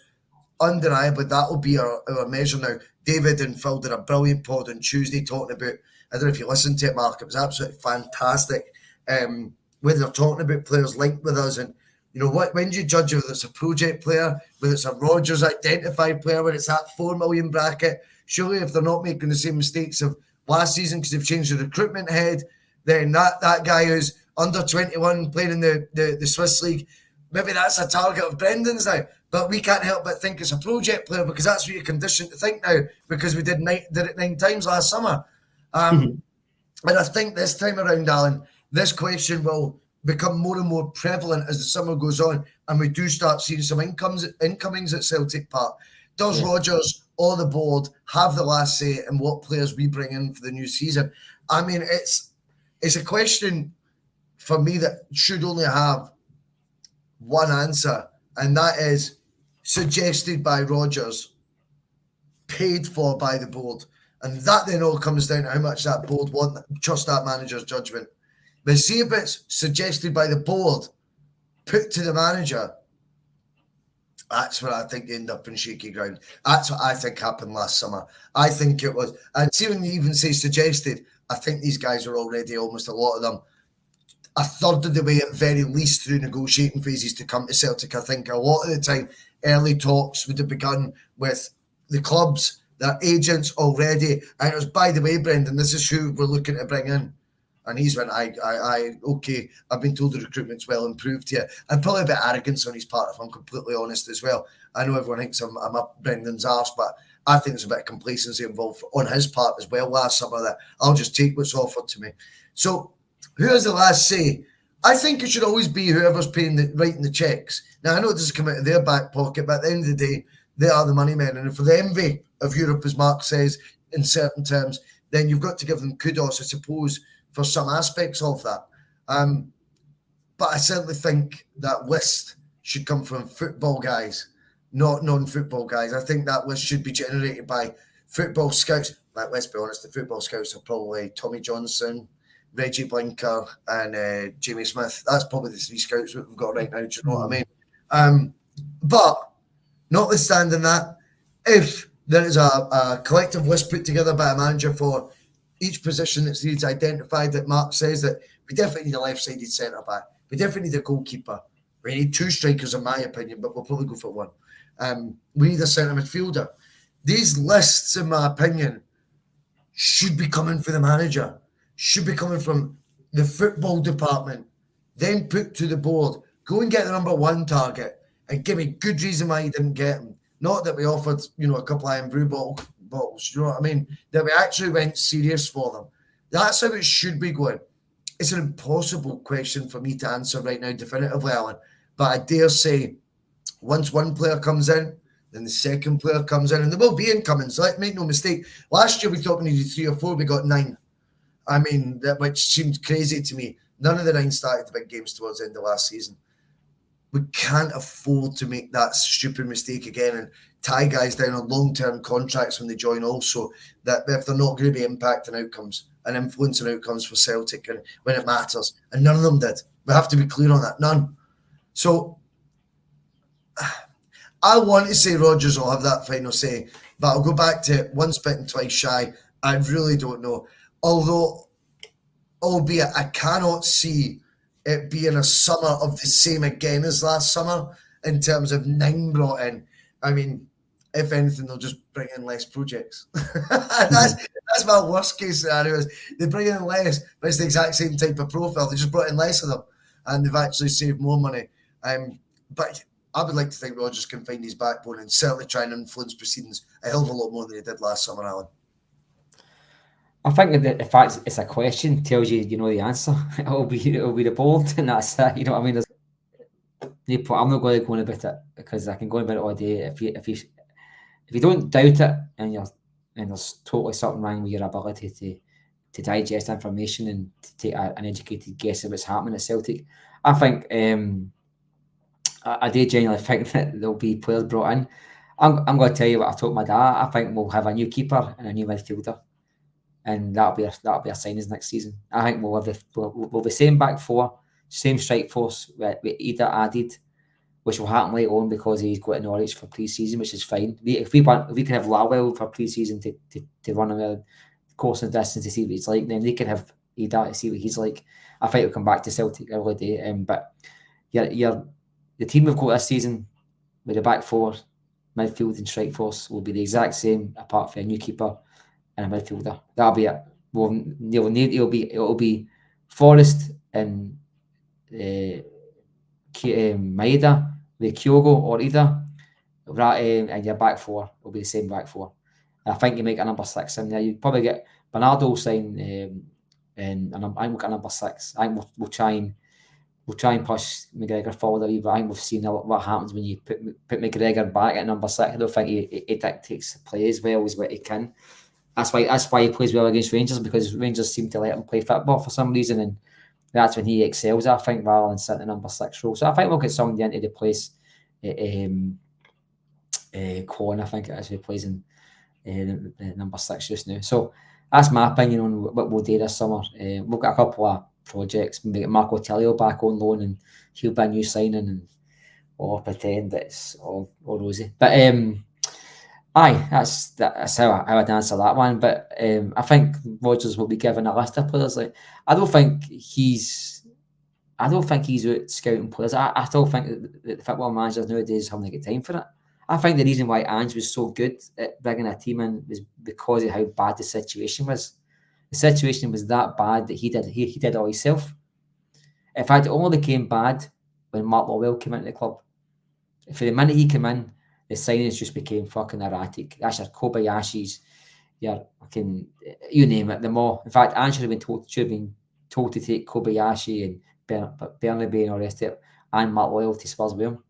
undeniably that will be our measure now. David and Phil did a brilliant pod on Tuesday talking about, I don't know if you listened to it, Mark, it was absolutely fantastic. Where they're talking about players linked with us, and when do you judge whether it's a project player, whether it's a Rodgers identified player, when it's that 4 million bracket? Surely if they're not making the same mistakes of last season because they've changed the recruitment head, then that guy who's under 21 playing in the Swiss League, maybe that's a target of Brendan's now. But we can't help but think it's a project player, because that's what you're conditioned to think now, because we did it 9 times last summer. And I think this time around, Alan, this question will become more and more prevalent as the summer goes on, and we do start seeing some incomings at Celtic Park. Does Rodgers or the board have the last say in what players we bring in for the new season? I mean, it's a question for me that should only have one answer, and that is suggested by Rodgers, paid for by the board. And that then all comes down to how much that board trust that manager's judgment. But see if it's suggested by the board, put to the manager, that's where I think they end up in shaky ground. That's what I think happened last summer. I think it was. And see, when you even say suggested, I think these guys are already, almost a lot of them, a third of the way at very least through negotiating phases to come to Celtic. I think a lot of the time, early talks would have begun with the clubs, their agents already. And it was, by the way, Brendan, this is who we're looking to bring in. And he's went, okay, I've been told the recruitment's well improved here. And probably a bit of arrogance on his part, if I'm completely honest as well. I know everyone thinks I'm up Brendan's arse, but I think there's a bit of complacency involved on his part as well last summer, that I'll just take what's offered to me. So who has the last say? I think it should always be whoever's writing the checks. Now, I know it doesn't come out of their back pocket, but at the end of the day, they are the money men. And for the envy of Europe, as Mark says, in certain terms, then you've got to give them kudos, I suppose, for some aspects of that. But I certainly think that list should come from football guys, not non-football guys. I think that list should be generated by football scouts. Like, let's be honest, the football scouts are probably Tommy Johnson, Reggie Blinker, and Jamie Smith. That's probably the 3 scouts that we've got right now. Do you know what I mean? But notwithstanding that, if there is a collective list put together by a manager for each position that's needs identified, that Mark says that we definitely need a left-sided centre-back, we definitely need a goalkeeper, we need 2 strikers in my opinion, but we'll probably go for 1. We need a centre midfielder. These lists, in my opinion, should be coming from the manager, should be coming from the football department, then put to the board. Go and get the number 1 target and give me good reason why you didn't get him. Not that we offered, a couple of iron brew bottles, you know what I mean? That we actually went serious for them. That's how it should be going. It's an impossible question for me to answer right now definitively, Alan. But I dare say, once one player comes in, then the second player comes in, and there will be incomings. Like, make no mistake. Last year we thought we needed 3 or 4, we got 9. I mean, which seemed crazy to me. None of the 9 started the big games towards the end of last season. We can't afford to make that stupid mistake again and tie guys down on long-term contracts when they join also, that if they're not going to be impacting outcomes and influencing outcomes for Celtic and when it matters. And none of them did. We have to be clear on that. None. So I want to say Rodgers will have that final say, but I'll go back to once bitten, twice shy. I really don't know. Although, albeit I cannot see it being a summer of the same again as last summer in terms of 9 brought in. I mean, if anything, they'll just bring in less projects. That's my worst case scenario. Is they bring in less, but it's the exact same type of profile. They just brought in less of them, and they've actually saved more money. But I would like to think Rodgers can find his backbone and certainly try and influence proceedings a hell of a lot more than he did last summer, Alan. I think that the fact it's a question tells you you know the answer. It'll be the board, and that's it. You know what I mean? I'm not going to go on about it because I can go on about it all day. If you don't doubt it and there's totally something wrong with your ability to digest information and to take an educated guess of what's happening at Celtic, I think I do genuinely think that there'll be players brought in. I'm going to tell you what I told my dad. I think we'll have a new keeper and a new midfielder, and that'll be our signings next season. I think we'll have the same back four, same strike force with Ida added, which will happen later on because he's got to Norwich for pre-season, which is fine. If we can have Lawwell for pre-season to run a course and distance to see what he's like, then they can have Ida to see what he's like. I think we'll come back to Celtic early day, but the team we've got this season with the back four, midfield and strike force will be the exact same apart from a new keeper and a midfielder. That'll be it. It'll be Forrest and Maeda with Kyogo or Ida, and your back four will be the same back four. And I think you make a number 6 in there. You probably get Bernardo sign, and I'm looking at number 6. I think we'll try and push McGregor forward a wee bit. I think we've seen what happens when you put McGregor back at number 6. I don't think he dictates the play as well as what he can. That's why he plays well against Rangers, because Rangers seem to let him play football for some reason, and that's when he excels, I think, rather than sitting in number 6 role. So I think we'll get somebody into the place. Quan, I think it is, who plays in number 6 just now. So that's my opinion on what we'll do this summer. We've got a couple of projects. Maybe get Marco Tilio back on loan, and he'll be a new signing, or pretend that it's all rosy. But aye, that's how I'd answer that one. But I think Rodgers will be given a list of players. Like, I don't think he's out scouting players. I still think that the football managers nowadays haven't got time for it. I think the reason why Ange was so good at bringing a team in was because of how bad the situation was. The situation was that bad that he did it all himself. In fact, it only became bad when Mark Lawwell came into the club. For the minute he came in, the signings just became fucking erratic. That's your Kobayashis, your fucking, you name it, them all. In fact, Ange should have been told to take Kobayashi and Bernardo and all the rest of it, and Matt Loyal to Spurs with him.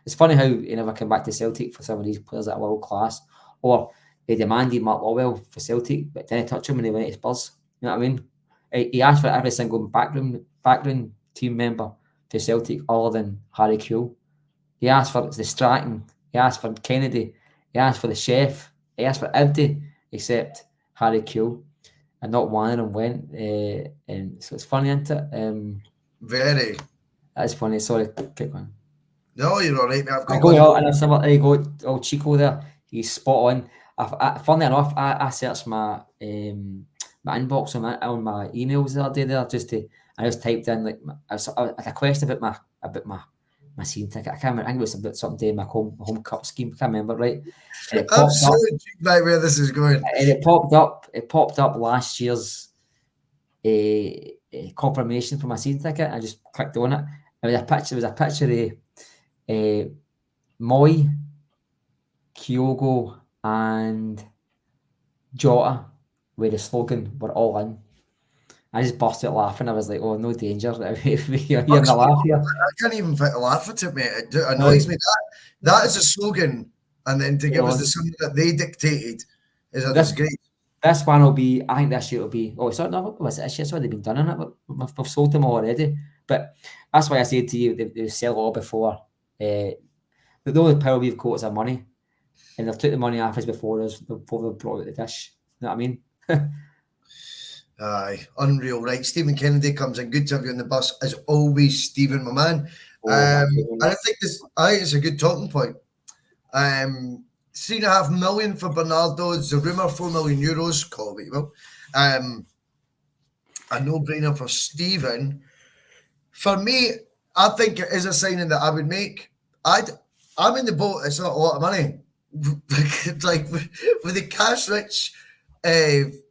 It's funny how he never came back to Celtic for some of these players that are world class, or they demanded Matt Lawwell for Celtic, but didn't touch him when he went to Spurs. You know what I mean? He asked for every single backroom team member for Celtic other than Harry Kewell. He asked for the Stratton, he asked for Kennedy, he asked for the chef, he asked for everybody except Harry Kewell, and not one of them went. And so it's funny, isn't it? Very. That's funny. Sorry, keep going. No, you're all right, mate. I've got go out and there you go. Oh, Chico there. He's spot on. Funny enough, I searched my inbox on my emails the other day there I just typed in like a question about my season ticket. I can't remember. I think it was about something to do with my home cup scheme. I can't remember, right? I'm so intrigued by where this is going. And it popped up last year's confirmation for my season ticket. I just clicked on it. And there was a picture of Moy, Kyogo, and Jota with the slogan "We're all in." I just busted laughing. I was like, "Oh, no danger! You're having a laugh here." I can't even fit a laugh at it, mate. It annoys me. That is a slogan, and then to give us the something that they dictated is a disgrace. This one will be. I think this year will be. Oh, it's not. Was it this year? It's already been done on it. We've sold them already. But that's why I said to you, they sell it all before. The only power we've got is our money, and they've took the money off us before they've brought out the dish. You know what I mean? Aye, unreal, right? Stephen Kennedy comes in. Good to have you on the bus as always, Stephen, my man. And I think it's a good talking point. €3.5 million for Bernardo. It's a rumour, €4 million. Call it what you will. A no-brainer for Stephen. For me, I think it is a signing that I would make. I'm in the boat. It's not a lot of money. Like with the cash-rich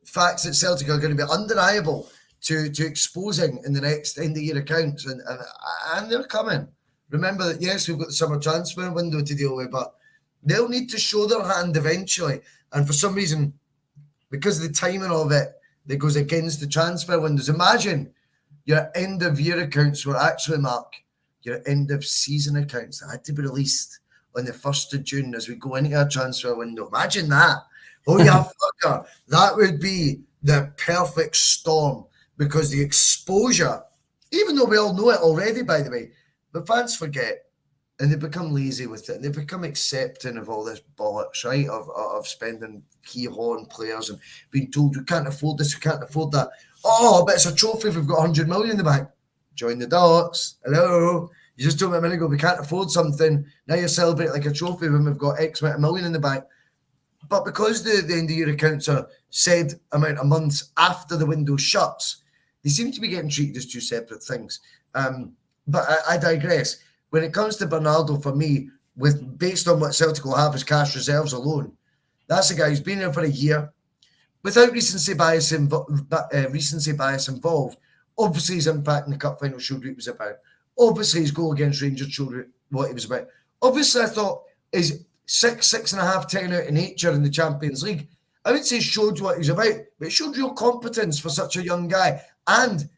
facts that Celtic are going to be undeniable to exposing in the next end-of-year accounts, and they're coming. Remember that, yes, we've got the summer transfer window to deal with, but they'll need to show their hand eventually. And for some reason, because of the timing of it, that goes against the transfer windows. Imagine your end of year accounts were actually, Mark, your end of season accounts that had to be released on the 1st of June as we go into a transfer window. Imagine that. Oh, yeah, fucker. That would be the perfect storm, because the exposure, even though we all know it already, by the way, but fans forget and they become lazy with it, and they become accepting of all this bollocks, right? Of spending key horn players and being told we can't afford this, we can't afford that. Oh, but it's a trophy if we've got 100 million in the bank. Join the dots. Hello. You just told me a minute ago we can't afford something. Now you're celebrating like a trophy when we've got X amount of million in the bank. But because the end of year accounts are said amount of months after the window shuts, they seem to be getting treated as two separate things. But I digress. When it comes to Bernardo, for me, based on what Celtic will have as cash reserves alone, that's a guy who's been here for a year without recency bias involved. Obviously, his impact in the cup final showed what it was about. Obviously, his goal against Rangers showed what it was about. Obviously, I thought his 6.5, 10 out of nature in the Champions League, I would say showed what he was about, but it showed real competence for such a young guy. And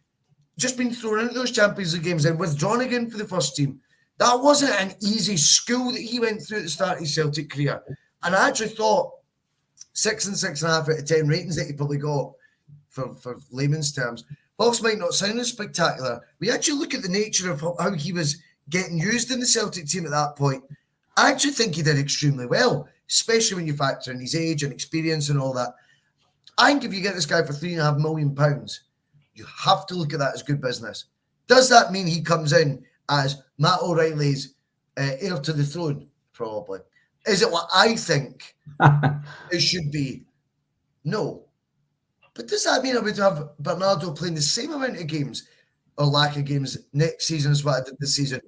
just being thrown into those Champions League games and withdrawn again for the first team, that wasn't an easy school that he went through at the start of his Celtic career. And I actually thought 6 and 6.5 out of 10 ratings that he probably got, for layman's terms, whilst might not sound as spectacular, we actually look at the nature of how he was getting used in the Celtic team at that point. I actually think he did extremely well, especially when you factor in his age and experience and all that. I think if you get this guy for £3.5 million, you have to look at that as good business. Does that mean he comes in as Matt O'Reilly's heir to the throne? Probably. Is it what I think it should be? No. But does that mean I would have Bernardo playing the same amount of games or lack of games next season as what I did this season?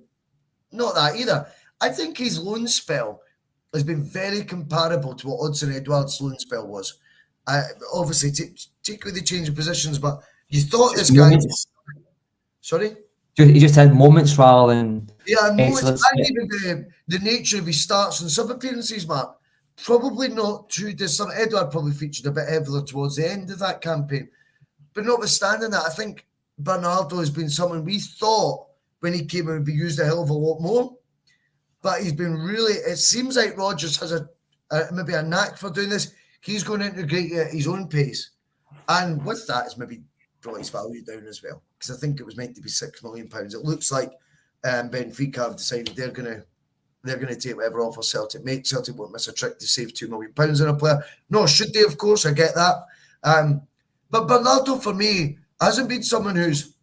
Not that either. I think his loan spell has been very comparable to what Odsonne Edouard's loan spell was. Obviously, take with the change of positions, but you thought this guy... Sorry? He just had moments rather than... Yeah, moments. And even the nature of his starts and sub-appearances, Mark, probably not too dissimilar. Edouard probably featured a bit heavier towards the end of that campaign. But notwithstanding that, I think Bernardo has been someone we thought when he came in would be used a hell of a lot more. But he's been really... It seems like Rodgers has maybe a knack for doing this. He's going to integrate at his own pace. And with that, it's maybe brought his value down as well. Because I think it was meant to be £6 million. It looks like Benfica have decided they're going to take whatever offer Celtic make. Celtic won't miss a trick to save £2 million on a player. No, should they? Of course, I get that. But Bernardo, for me, hasn't been someone who's...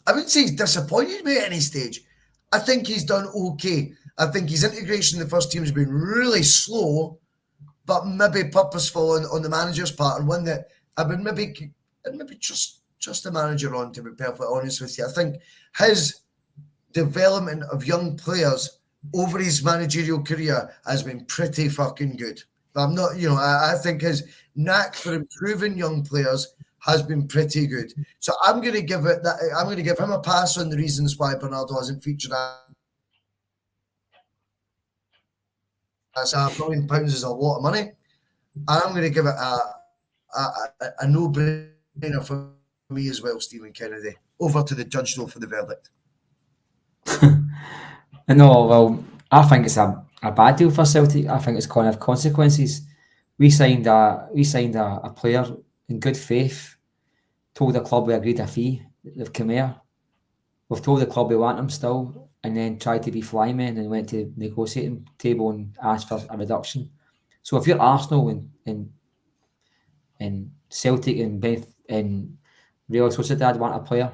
I wouldn't say he's disappointed me at any stage. I think he's done okay. I think his integration in the first team has been really slow, but maybe purposeful on the manager's part, and one that I've been maybe just the manager on, to be perfectly honest with you. I think his development of young players over his managerial career has been pretty fucking good. I'm not, I think his knack for improving young players has been pretty good. So I'm going to give him a pass on the reasons why Bernardo hasn't featured. That's £1 million is a lot of money. And I'm going to give it a no-brainer for me as well, Stephen Kennedy. Over to the judge, though, for the verdict. No, well, I think it's a bad deal for Celtic. I think it's going to have consequences. We signed a player in good faith, told the club we agreed a fee. They've come here. We've told the club we want him still, and then tried to be flymen and went to the negotiating table and asked for a reduction. So if you're Arsenal and Celtic and Real Sociedad want a player,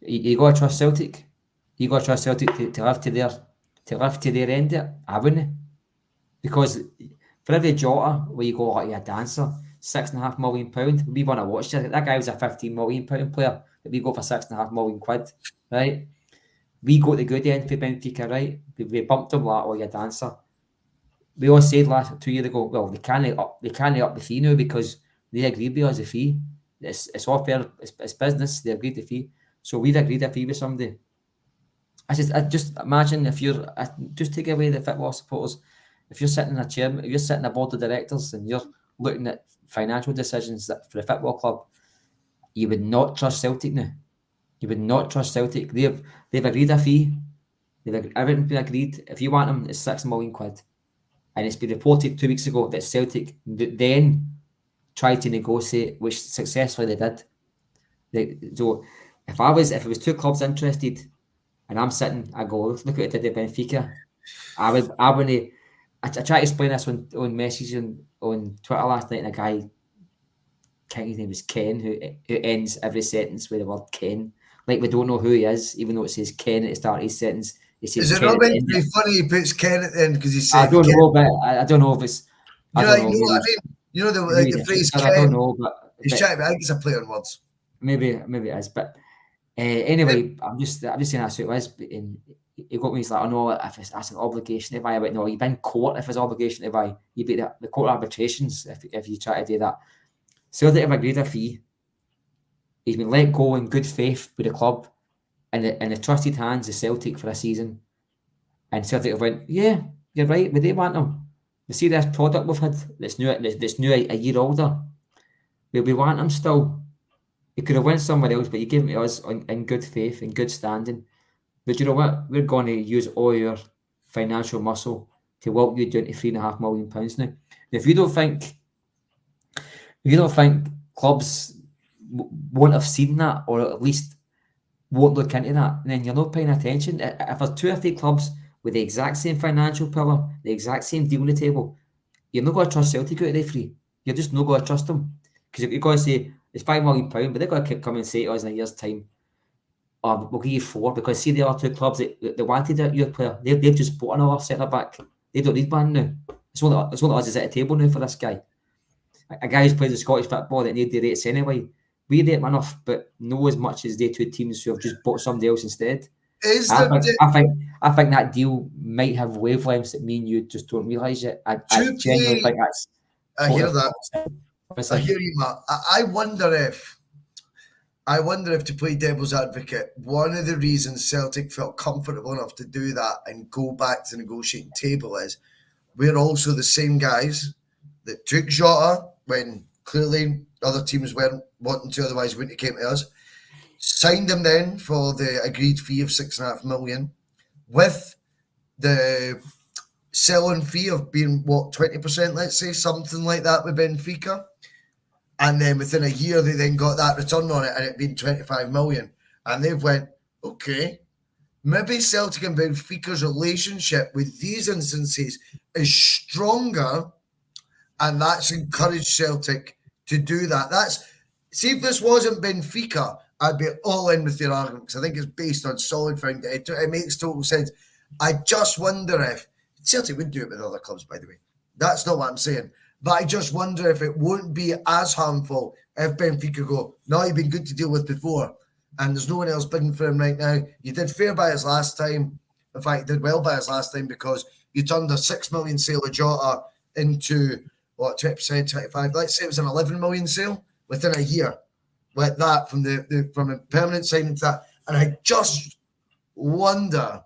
you got to trust Celtic. You got to trust Celtic to live to their end. I wouldn't, because for every Jota where you go like a dancer, £6.5 million, we want to watch that. That guy was a £15 million player that we go for £6.5 million, right? We got the good end for Benfica, right? We bumped him like, oh, you dancer. We all said 2 years ago, well, they can't up the fee now because they agreed with us a fee. It's all fair. It's business. They agreed the fee, so we've agreed a fee with somebody. I just imagine if you're just take away the football supporters. If you're sitting in a chair, if you're sitting in a board of directors and you're looking at financial decisions for the football club, you would not trust Celtic now. You would not trust Celtic. They've agreed a fee. Everything's been agreed. If you want them, it's £6 million. And it's been reported 2 weeks ago that Celtic then tried to negotiate, which successfully they did. So if it was two clubs interested, and I'm sitting, I go, look at it did Benfica. I tried to explain this on message on Twitter last night, and a guy, I think his name was Ken, who ends every sentence with the word Ken. Like we don't know who he is, even though it says Ken at the start of his sentence. Is it not meant to be funny? He puts Ken at the end because he said. I don't know, but I don't know if it's. You know what I mean? You know the phrase Ken. I don't know, but he's trying. I think it's a play on words. Maybe it is, but anyway, I'm just saying that's who it was. And he got me. He's like, I know if that's an obligation to buy, but no, you've been in court if it's an obligation to buy. You beat the court arbitrations if you try to do that. Celtic have agreed a fee. He's been let go in good faith with the club, and the trusted hands of Celtic for a season. And Celtic have went, yeah, you're right, we do want him. We see this product we've had that's new a year older. We want him still. He could have went somewhere else, but you gave him to us in good faith, in good standing. But you know what? We're going to use all your financial muscle to walk you down to £3.5 million now. If you don't think clubs won't have seen that, or at least won't look into that, then you're not paying attention. If there's 2 or 3 clubs with the exact same financial power, the exact same deal on the table, you're not going to trust Celtic out of the free. You're just not going to trust them. Because you're going to say, it's £5 million, but they're going to keep coming and say to us in a year's time, oh, we'll give you 4, because see the other 2 clubs that wanted your player, they've just bought another centre back. They don't need one now. It's only us is at the table now for this guy. A guy who's played the Scottish football that need the rates anyway. We rate him enough, but no as much as they 2 teams who have just bought somebody else instead. I think that deal might have wavelengths that me and you just don't realise yet. I genuinely think that's. I hear that. I hear you, Matt. I wonder if, to play devil's advocate, one of the reasons Celtic felt comfortable enough to do that and go back to the negotiating table is we're also the same guys that took Jota when clearly other teams weren't wanting to, otherwise wouldn't have came to us. Signed him then for the agreed fee of £6.5 million, with the selling fee of being 20%, let's say, something like that with Benfica. And then within a year, they then got that return on it, and it being 25 million. And they've went, okay, maybe Celtic and Benfica's relationship with these instances is stronger, and that's encouraged Celtic to do that. See, if this wasn't Benfica, I'd be all in with your argument, because I think it's based on solid foundation. It makes total sense. I just wonder if Celtic would do it with other clubs, by the way. That's not what I'm saying. But I just wonder if it won't be as harmful if Benfica go, no, you've been good to deal with before, and there's no one else bidding for him right now. You did fair by us last time. In fact, did well by us last time, because you turned a 6 million sale of Jota into, 20%, 25? Let's say it was an 11 million sale within a year. Like that, from a permanent signing to that. And I just wonder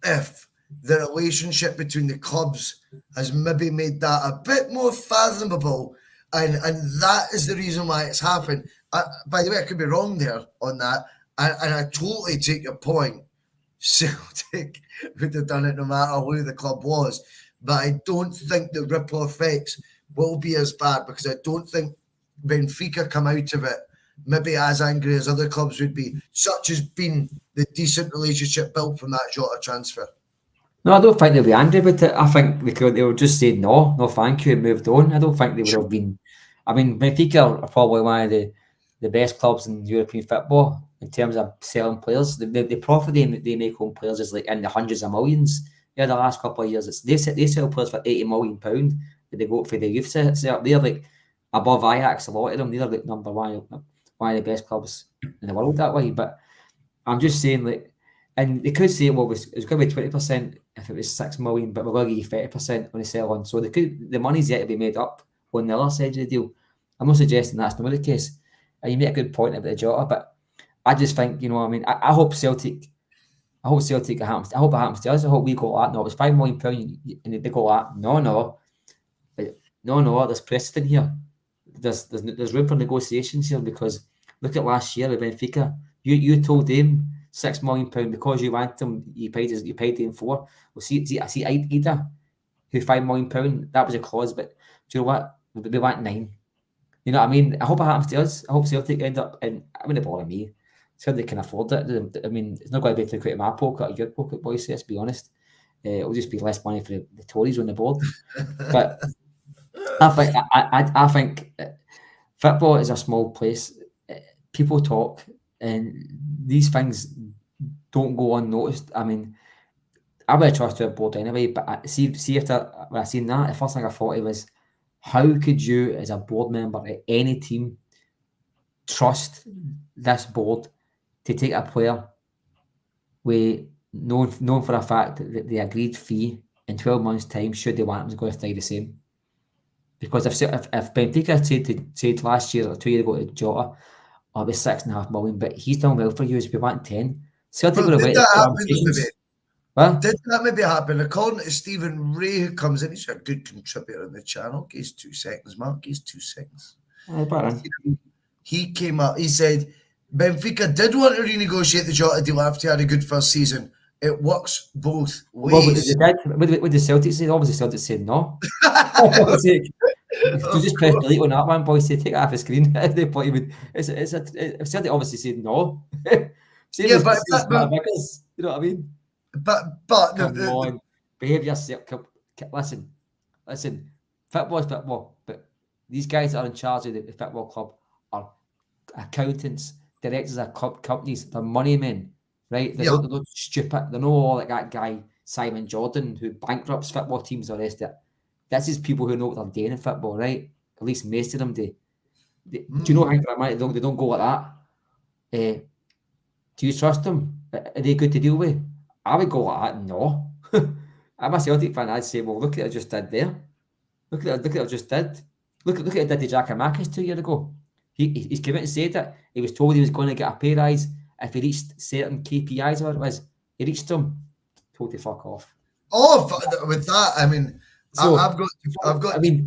if the relationship between the clubs has maybe made that a bit more fathomable, and that is the reason why it's happened. By the way, I could be wrong there on that, and I totally take your point. Celtic would have done it no matter who the club was, but I don't think the ripple effects will be as bad, because I don't think Benfica come out of it maybe as angry as other clubs would be, such as been the decent relationship built from that Jota transfer. No, I don't think they'll be angry with it. I think they would just say no thank you, and moved on. I don't think they would have been. I mean, Benfica are probably one of the best clubs in European football in terms of selling players. The profit they make on players is like in the hundreds of millions. Yeah, the last couple of years, they sell players for £80 million that they go for the youth set up. They're like above Ajax, a lot of them. They're like number one of the best clubs in the world that way. But I'm just saying, like, and they could say, well, it's going to be 20% if it was 6 million, but we're going to give you 30% on the sell-on. So the money's yet to be made up on the other side of the deal. I'm not suggesting that's not the case. You make a good point about the Jota, but I just think, I mean, I hope Celtic happens. I hope it happens to us. I hope we go that. No, it was £5 million, and they go that. No. No, there's precedent here. There's room for negotiations here, because look at last year with Benfica. You told him £6 million because you want him. You paid him 4. Well, see, Ida, who £5 million. That was a clause, but do you know what? We want 9. You know what I mean? I hope it happens to us. I hope Celtic end up, and I wouldn't bother me. Celtic can afford it. I mean, it's not going to be taken out of my pocket or your pocket, boys. Let's be honest. It'll just be less money for the Tories on the board. But I think football is a small place. People talk, and these things don't go unnoticed. I mean, I would have trusted a board anyway, but when I seen that, the first thing I thought it was, how could you, as a board member at any team, trust this board to take a player with known for a fact that the agreed fee in 12 months' time, should they want him, is going to stay the same? Because if Benfica said last year or 2 years ago to Jota, it was £6.5 million, but he's done well for you, as we want 10. Celtic would have waited for conversations. What? Did that maybe happen? According to Stephen Ray, who comes in, he's a good contributor on the channel. He's 2 seconds, Mark. He's 2 seconds. He came up, he said, Benfica did want to renegotiate the Jota deal after he had a good first season. It works both ways. Well, with the Celtics said, obviously Celtics said no. You just press delete on that one, boys. Say take it off the screen. If Celtic obviously said no. But you know what I mean? But come on, behave yourself. Listen. Football is football, but these guys that are in charge of the football club are accountants, directors of companies. They're money men, right? They're not stupid. They're not all like that guy Simon Jordan who bankrupts football teams or the rest of it. This is people who know what they're doing in football, right? At least most of them do. Do you know how they don't go like that? Do you trust them? Are they good to deal with? I would go like that. No. I'm a Celtic fan. I'd say, well, look at what I just did there. Look at what I just did. Look at what I did to Giakoumakis 2 years ago. He's come out and said that. He was told he was going to get a pay rise if he reached certain KPIs or what it was. He reached them. Told to fuck off. Oh, with that, I mean, so, I've got. I mean,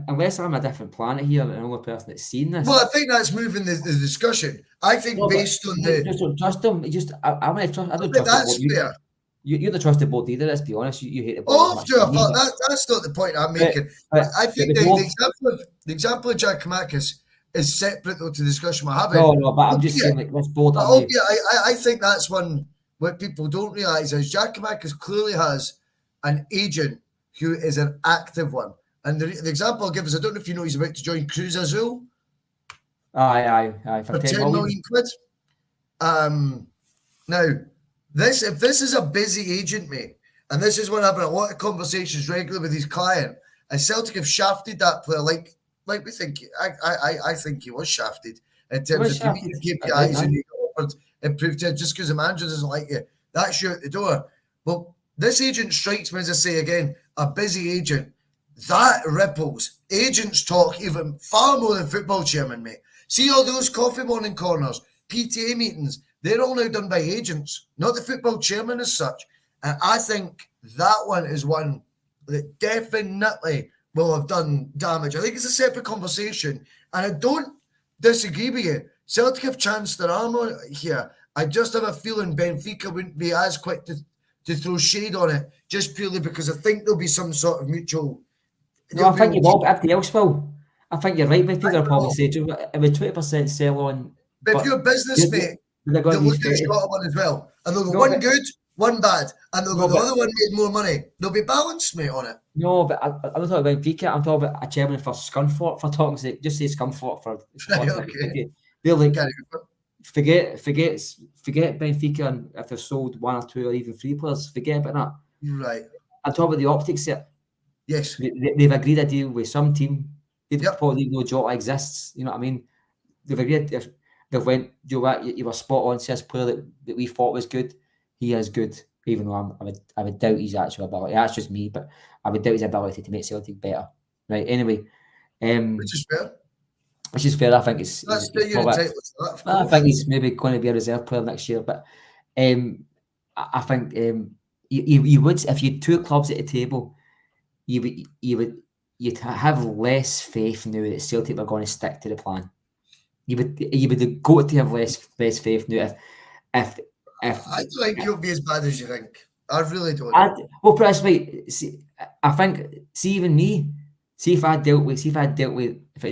unless I'm a different planet here, and the only person that's seen this. Well, I think that's moving the discussion. I think based on the. Just don't trust them. I don't trust. I don't trust. That's fair. You're the trusted board either. Let's be honest. You hate the board. Oh, that's not the point I'm making. I think the example of Giakoumakis is separate though to the discussion we're having. No, but I'm just saying, like, this board. I think that's one what people don't realise is Giakoumakis clearly has an agent who is an active one. And the example I'll give is, I don't know if you know, he's about to join Cruz Azul. Aye. For 10 million quid. Now, if this is a busy agent, mate, and this is one having a lot of conversations regularly with his client, and Celtic have shafted that player like we think. I think he was shafted in terms of KPIs and he offered improved just because the manager doesn't like you. That's you out the door. Well, this agent strikes me, as I say again, a busy agent. That ripples. Agents talk even far more than football chairman, mate. See all those coffee morning corners, PTA meetings, they're all now done by agents, not the football chairman as such. And I think that one is one that definitely will have done damage. I think it's a separate conversation. And I don't disagree with you. Celtic have chanced their arm on here. I just have a feeling Benfica wouldn't be as quick to throw shade on it, just purely because I think there'll be some sort of mutual. No, I think you will, but everything else will. I think you're right. Benfica will probably say, if we 20% sell on. But if you're a business, mate, they'll look at the short one as well. And they'll go one good, one bad. And they'll go, the other one made more money. They'll be balanced, mate, on it. No, but I'm not talking about Benfica. I'm talking about a chairman for Scunthorpe, for talking to, just say Scunthorpe for. Okay. They're like, forget Benfica, and if they've sold 1 or 2 or even 3 players, forget about that. Right. I'm talking about the optics here. Yes. They've agreed a deal with some team. They probably even know Jota exists. You know what I mean? They've agreed. If they went, you know what, you were spot on. See this player that we thought was good. He is good, even though I would doubt his actual ability. That's just me, but I would doubt his ability to make Celtic better. Right. Anyway, which is fair. Which is fair. I think it's. That's probably, I think he's maybe going to be a reserve player next year, but I think you would, if you had 2 clubs at the table you'd have less faith now that Celtic were going to stick to the plan. You would go to have less faith now if I don't think it'll be as bad as you think. I really don't. Well, put it this way, see, I think, even me, if it was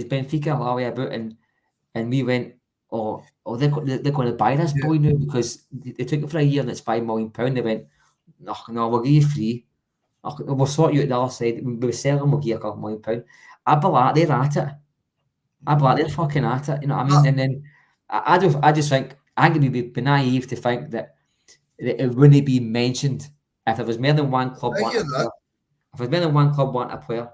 Benfica all the way about, and we went, they're going to buy this boy now because they took it for a year and it's £5 million. They went, no, we'll give you free. We'll sort you at the other side. We'll sell them, we'll give you £2 million. I believe they're at it. I believe they're fucking at it. You know what I mean? And then I just think it would be naive to think that it wouldn't be mentioned if there was more than one club wanting a player. If there's more than one club wanting a player,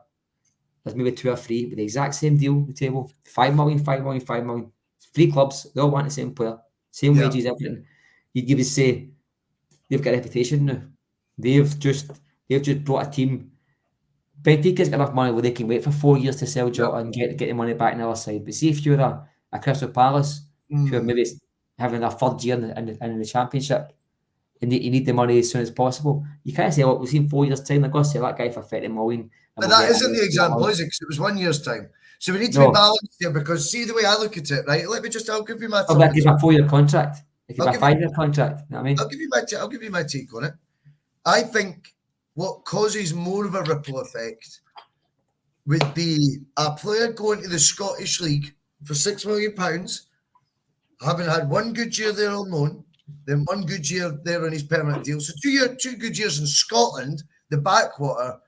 there's maybe 2 or 3 with the exact same deal at the table. £5 million, £5 million, £5 million. 3 clubs, they all want the same player, same wages, everything. You would say they've got a reputation now. They've just brought a team. Benfica's got enough money where they can wait for 4 years to sell Jota and get the money back on the other side. But see if you're a Crystal Palace who are maybe having their 3rd year in the Championship, and you need the money as soon as possible. You can't say, we've seen 4 years' time, they're going to sell that guy for 30 million. But that isn't the example, is it? Because it was 1 year's time. So we need to be balanced here, because see the way I look at it, right? I'll give you my. I'll give you a 4-year contract. I'll give you a 5-year contract. You know what I mean? I'll give you my take on it. I think what causes more of a ripple effect would be a player going to the Scottish League for £6 million, having had 1 good year there on loan, then 1 good year there on his permanent deal. So 2 good years in Scotland, the backwater,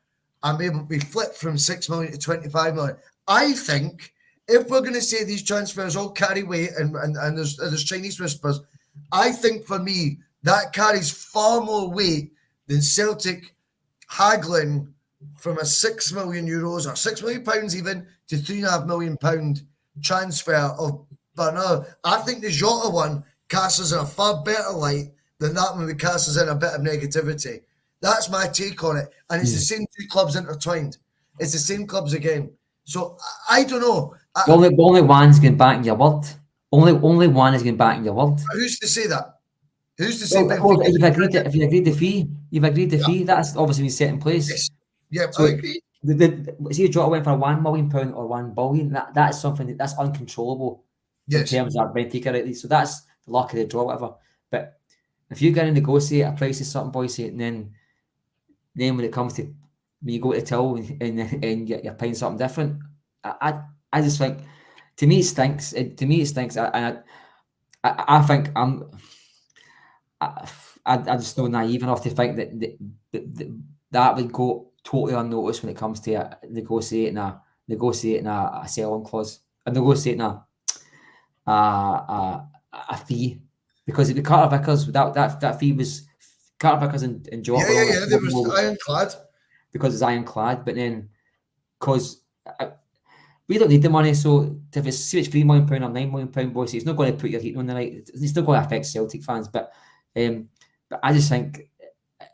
I'm able to be flipped from 6 million to 25 million. I think if we're going to say these transfers all carry weight and there's Chinese whispers, I think for me that carries far more weight than Celtic haggling from a €6 million or £6 million even to £3.5 million transfer of Bernardo. I think the Jota one casts us in a far better light than that one would cast us in a bit of negativity. That's my take on it. And it's the same 2 clubs intertwined. It's the same clubs again. So I don't know. Only one's going back in your word. Only one is going back in your word. Who's to say that? Who's to say? If you agreed the fee, that's obviously been set in place. Yes. Yeah, so I agree. See if Jota went for £1 million or £1 billion. That's something that's uncontrollable in terms of Benfica, right? So that's the luck of the draw, whatever. But if you're going to negotiate a price of something, boys, and then when it comes to when you go to the till and you're paying something different, I just think, to me it stinks. I think I just not naive enough to think that would go totally unnoticed when it comes to negotiating a selling clause, and negotiating a fee, because if the Carter Vickers, that fee was Carter Vickers and Jota. There was ironclad. Because it's ironclad, but then because we don't need the money, so if it's £3 million or £9 million, boys, it's not going to put your heat on the night. It's not going to affect Celtic fans, but I just think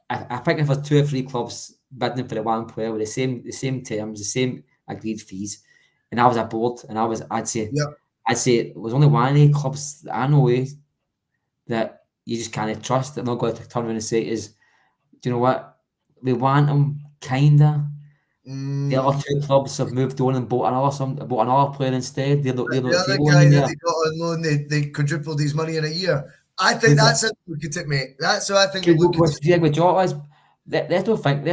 I think if there's 2 or 3 clubs bidding for the one player with the same terms, the same agreed fees, and I was a board, and I'd say it was only one of the clubs that I know that you just can't trust. They're not going to turn around and say is, do you know what, we want him, kinda. The other 2 clubs have moved on and bought another player instead. The other guy that they got on loan, they quadrupled his money in a year. I think that's it. Look at it, mate. That's what I think. With Jota is, let's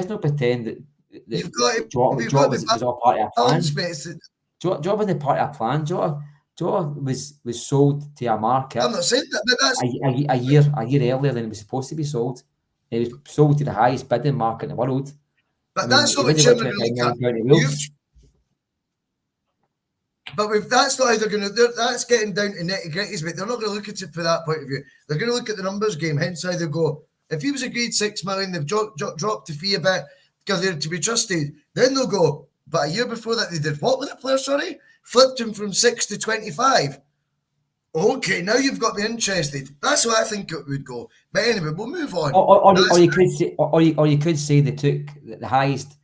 not pretend that you've got to. Jota was all part of a plan. Jota wasn't part of a plan. Jota was sold to a market. I'm not saying that, but that's a year earlier than it was supposed to be sold. It was sold to the highest bidding market in the world. But that's not what Chairman really can. But if that's not how they're going to, that's getting down to nitty-gritties, but they're not going to look at it from that point of view. They're going to look at the numbers game, hence how they go, if he was agreed $6 million, they've dropped the fee a bit because they're to be trusted, then they'll go, but a year before that they did what with the player, sorry? Flipped him from 6 to 25. Okay, now you've got me interested. That's what I think it would go. But anyway, we'll move on. Or you could say they took the highest.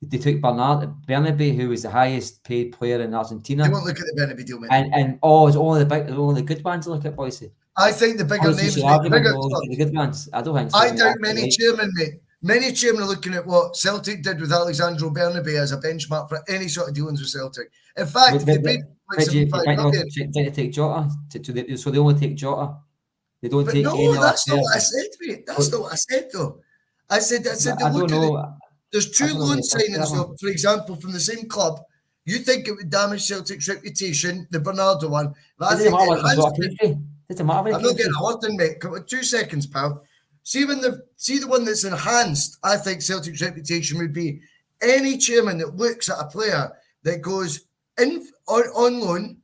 They took Bernardo, who was the highest paid player in Argentina. They won't look at the Bernabeu deal, mate. And it's only the good ones to look at, boys. I think the bigger names, the bigger clubs. The good ones. I don't think so. I doubt many chairmen, mate. Many chairmen are looking at what Celtic did with Alexandro Bernabei as a benchmark for any sort of dealings with Celtic. In fact, if they paid But do you think they take Jota? So they only take Jota. They don't take any other that's not player. what I said, mate. That's not what I said, though. I said I don't know. There's two I don't know loan what you're talking signings, though, about. for example, from the same club. You think it would damage Celtic's reputation, the Bernardo one. But I It doesn't think matter it what has Jota came from. Doesn't matter where I'm he not came getting from. a word in, mate. Come on, 2 seconds, pal. See the one that's enhanced, I think Celtic's reputation would be any chairman that looks at a player that goes in on loan,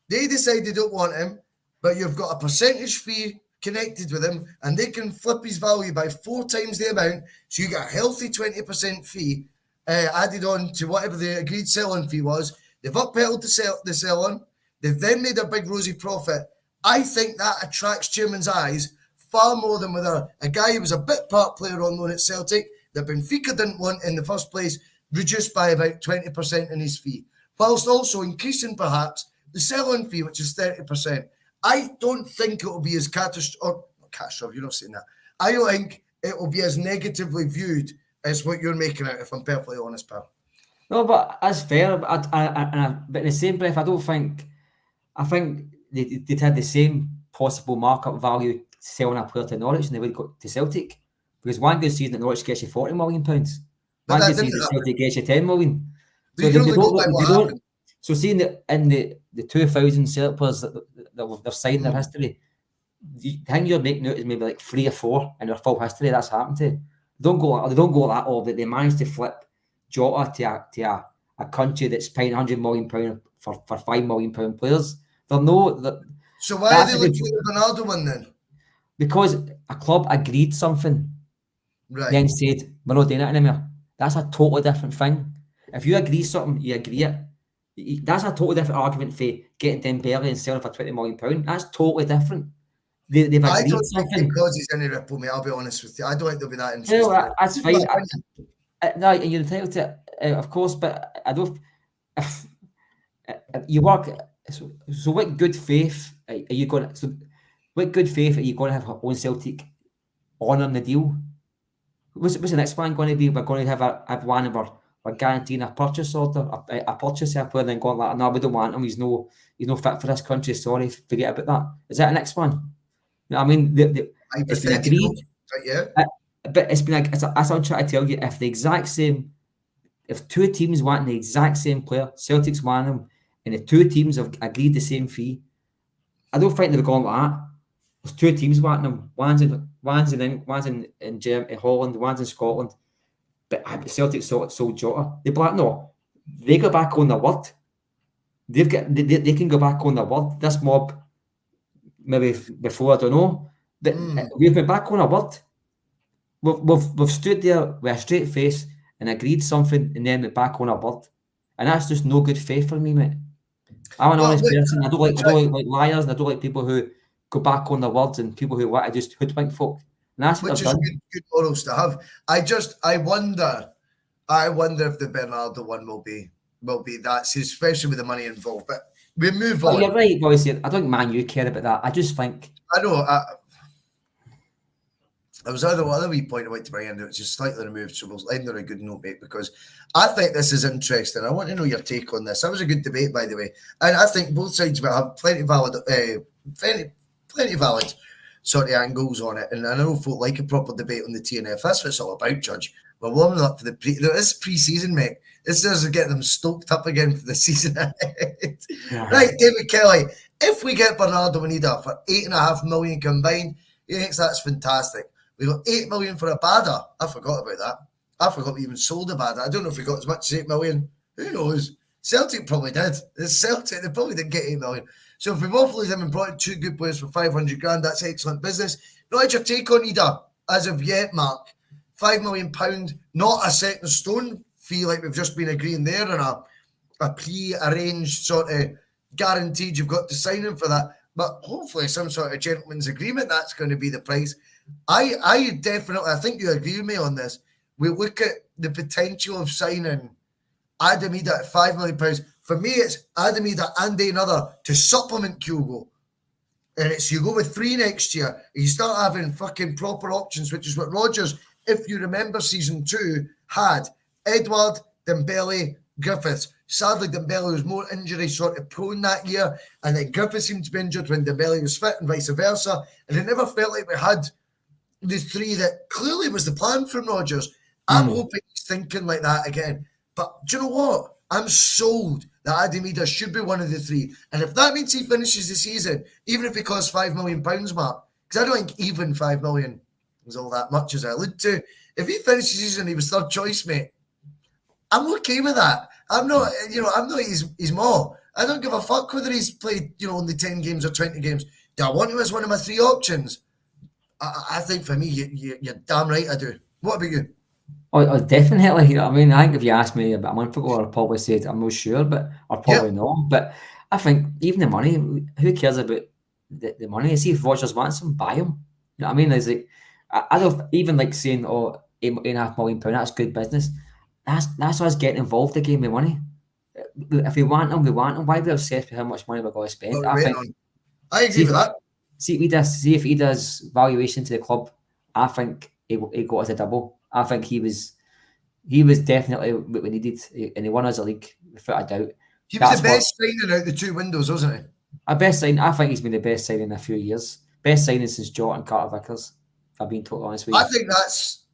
they decide they don't want him, but you've got a percentage fee connected with him, and they can flip his value by 4 times the amount, so you get a healthy 20% fee added on to whatever the agreed selling fee was. They've upheld the sell-on. They've then made a big rosy profit. I think that attracts chairman's eyes far more than whether a guy who was a bit part player on loan at Celtic that Benfica didn't want in the first place, reduced by about 20% in his fee, whilst also increasing perhaps the sell-on fee, which is 30%. I don't think it will be as catastrophic. You're not saying that. I don't think it will be as negatively viewed as what you're making out, if I'm perfectly honest, pal. No, but that's fair. But in the same breath, I think they'd had the same possible markup value selling a player to Norwich and they would go to Celtic. Because one good season at Norwich gets you £40 million. One good season at Celtic gets you 10 million. So they don't. So seeing that in the 2000 Celtic players that they've signed their history, the thing you're making out is maybe like 3 or 4 in their full history that's happened to. They don't go that all, but they managed to flip Jota to a country that's paying £100 million for £5 million players. So why are they looking at the Bernardo one then? Because a club agreed something, right? Then said we're not doing it anymore. That's a totally different thing. If you agree something, you agree it. That's a totally different argument for getting Dembele and selling for £20 million. That's totally different. They've agreed something. I don't think because he's any ripple, mate. I'll be honest with you. I don't think they'll be that interested. No, that's fine. No, you're entitled to it, of course, but I don't. If you work, so what good faith are you going? So what good faith are you going to have on Celtic honouring the deal? What's the next plan going to be? We're going to have one of we're guaranteeing a purchase order, a purchase of a player, and then going like, no, we don't want him. He's no fit for this country. Sorry, forget about that. Is that the next one? You know what I mean, it's been agreed. Yeah. But it's been that's what I'm trying to tell you. If 2 teams want the exact same player, Celtic's want him, and the 2 teams have agreed the same fee, I don't think they're going like that. There's 2 teams wanting them. One's in Holland, one's in Scotland. But Celtic sold Jota. They'd be like, no, they go back on their word. They can go back on their word. This mob, maybe before, I don't know. But we've been back on our word. We've stood there with a straight face and agreed something and then went back on our word. And that's just no good faith for me, mate. I'm an honest person. I don't like liars, and I don't like people who go back on their words and people who want to just hoodwink folk. And that's what Which I've done. Good morals to have. I wonder if the Bernardo one will be that, especially with the money involved. But we move on. You're right, boys. I don't think Man U care about that. I just think. I know. There was another wee point I wanted to bring in, which is slightly removed, so we'll end on a good note, mate, because I think this is interesting. I want to know your take on this. That was a good debate, by the way, and I think both sides will have plenty valid sort of angles on it. And I know folk like a proper debate on the T.N.F. That's what it's all about, Judge. We're warming up for this pre-season, mate. This doesn't get them stoked up again for the season ahead. Yeah. Right, David Kelly. If we get Bernardo and Ida for $8.5 million combined, he thinks that's fantastic. We got $8 million for a Bada. I forgot about that. I forgot we even sold a Bada. I don't know if we got as much as $8 million. Who knows? Celtic probably did. It's Celtic. They probably didn't get $8 million. So if we've offloaded them and brought in 2 good players for $500,000, that's excellent business. Not your take on Ida as of yet, Mark. £5 million, not a set in stone fee like we've just been agreeing there, and a pre-arranged sort of guaranteed you've got to sign him for that. But hopefully some sort of gentleman's agreement, that's going to be the price. I definitely, I think you agree with me on this. We look at the potential of signing Adam Ida at £5 million. For me, it's Adam Ida and another to supplement Kyogo. And it's you go with 3 next year, and you start having fucking proper options, which is what Rodgers if you remember, season 2 had Edward, Dembele, Griffiths. Sadly, Dembele was more injury sort of prone that year, and then Griffiths seemed to be injured when Dembele was fit, and vice versa. And it never felt like we had the three that clearly was the plan from Rodgers. I'm hoping he's thinking like that again. But do you know what? I'm sold that Ademida should be one of the three. And if that means he finishes the season, even if it costs £5 million, Mark, because I don't think even 5 million is all that much, as I allude to. If he finishes the season, he was third choice, mate. I'm okay with that. I'm not his maw. I don't give a fuck whether he's played, only 10 games or 20 games. Do I want him as one of my three options? I think for me, you're damn right I do. What about you? Oh, definitely. You know what I mean? I think if you asked me about a month ago, I'd probably said I'm not sure, or probably not. But I think even the money, who cares about the money? See if Rodgers wants him, buy him. You know what I mean? It's like, I don't even like saying, £8.5 million, that's good business. That's us getting involved to give me money. If we want him, we want him. Why be obsessed with how much money we're going to spend? I agree with that. See if he does valuation to the club, I think he got us a double. I think he was definitely what we needed, and he won us a league without a doubt. He was the best signing out the two windows, wasn't he? A best signing. I think he's been the best signing in a few years. Best signing since Jota and Carter Vickers. If I'm being totally honest with you, I think that's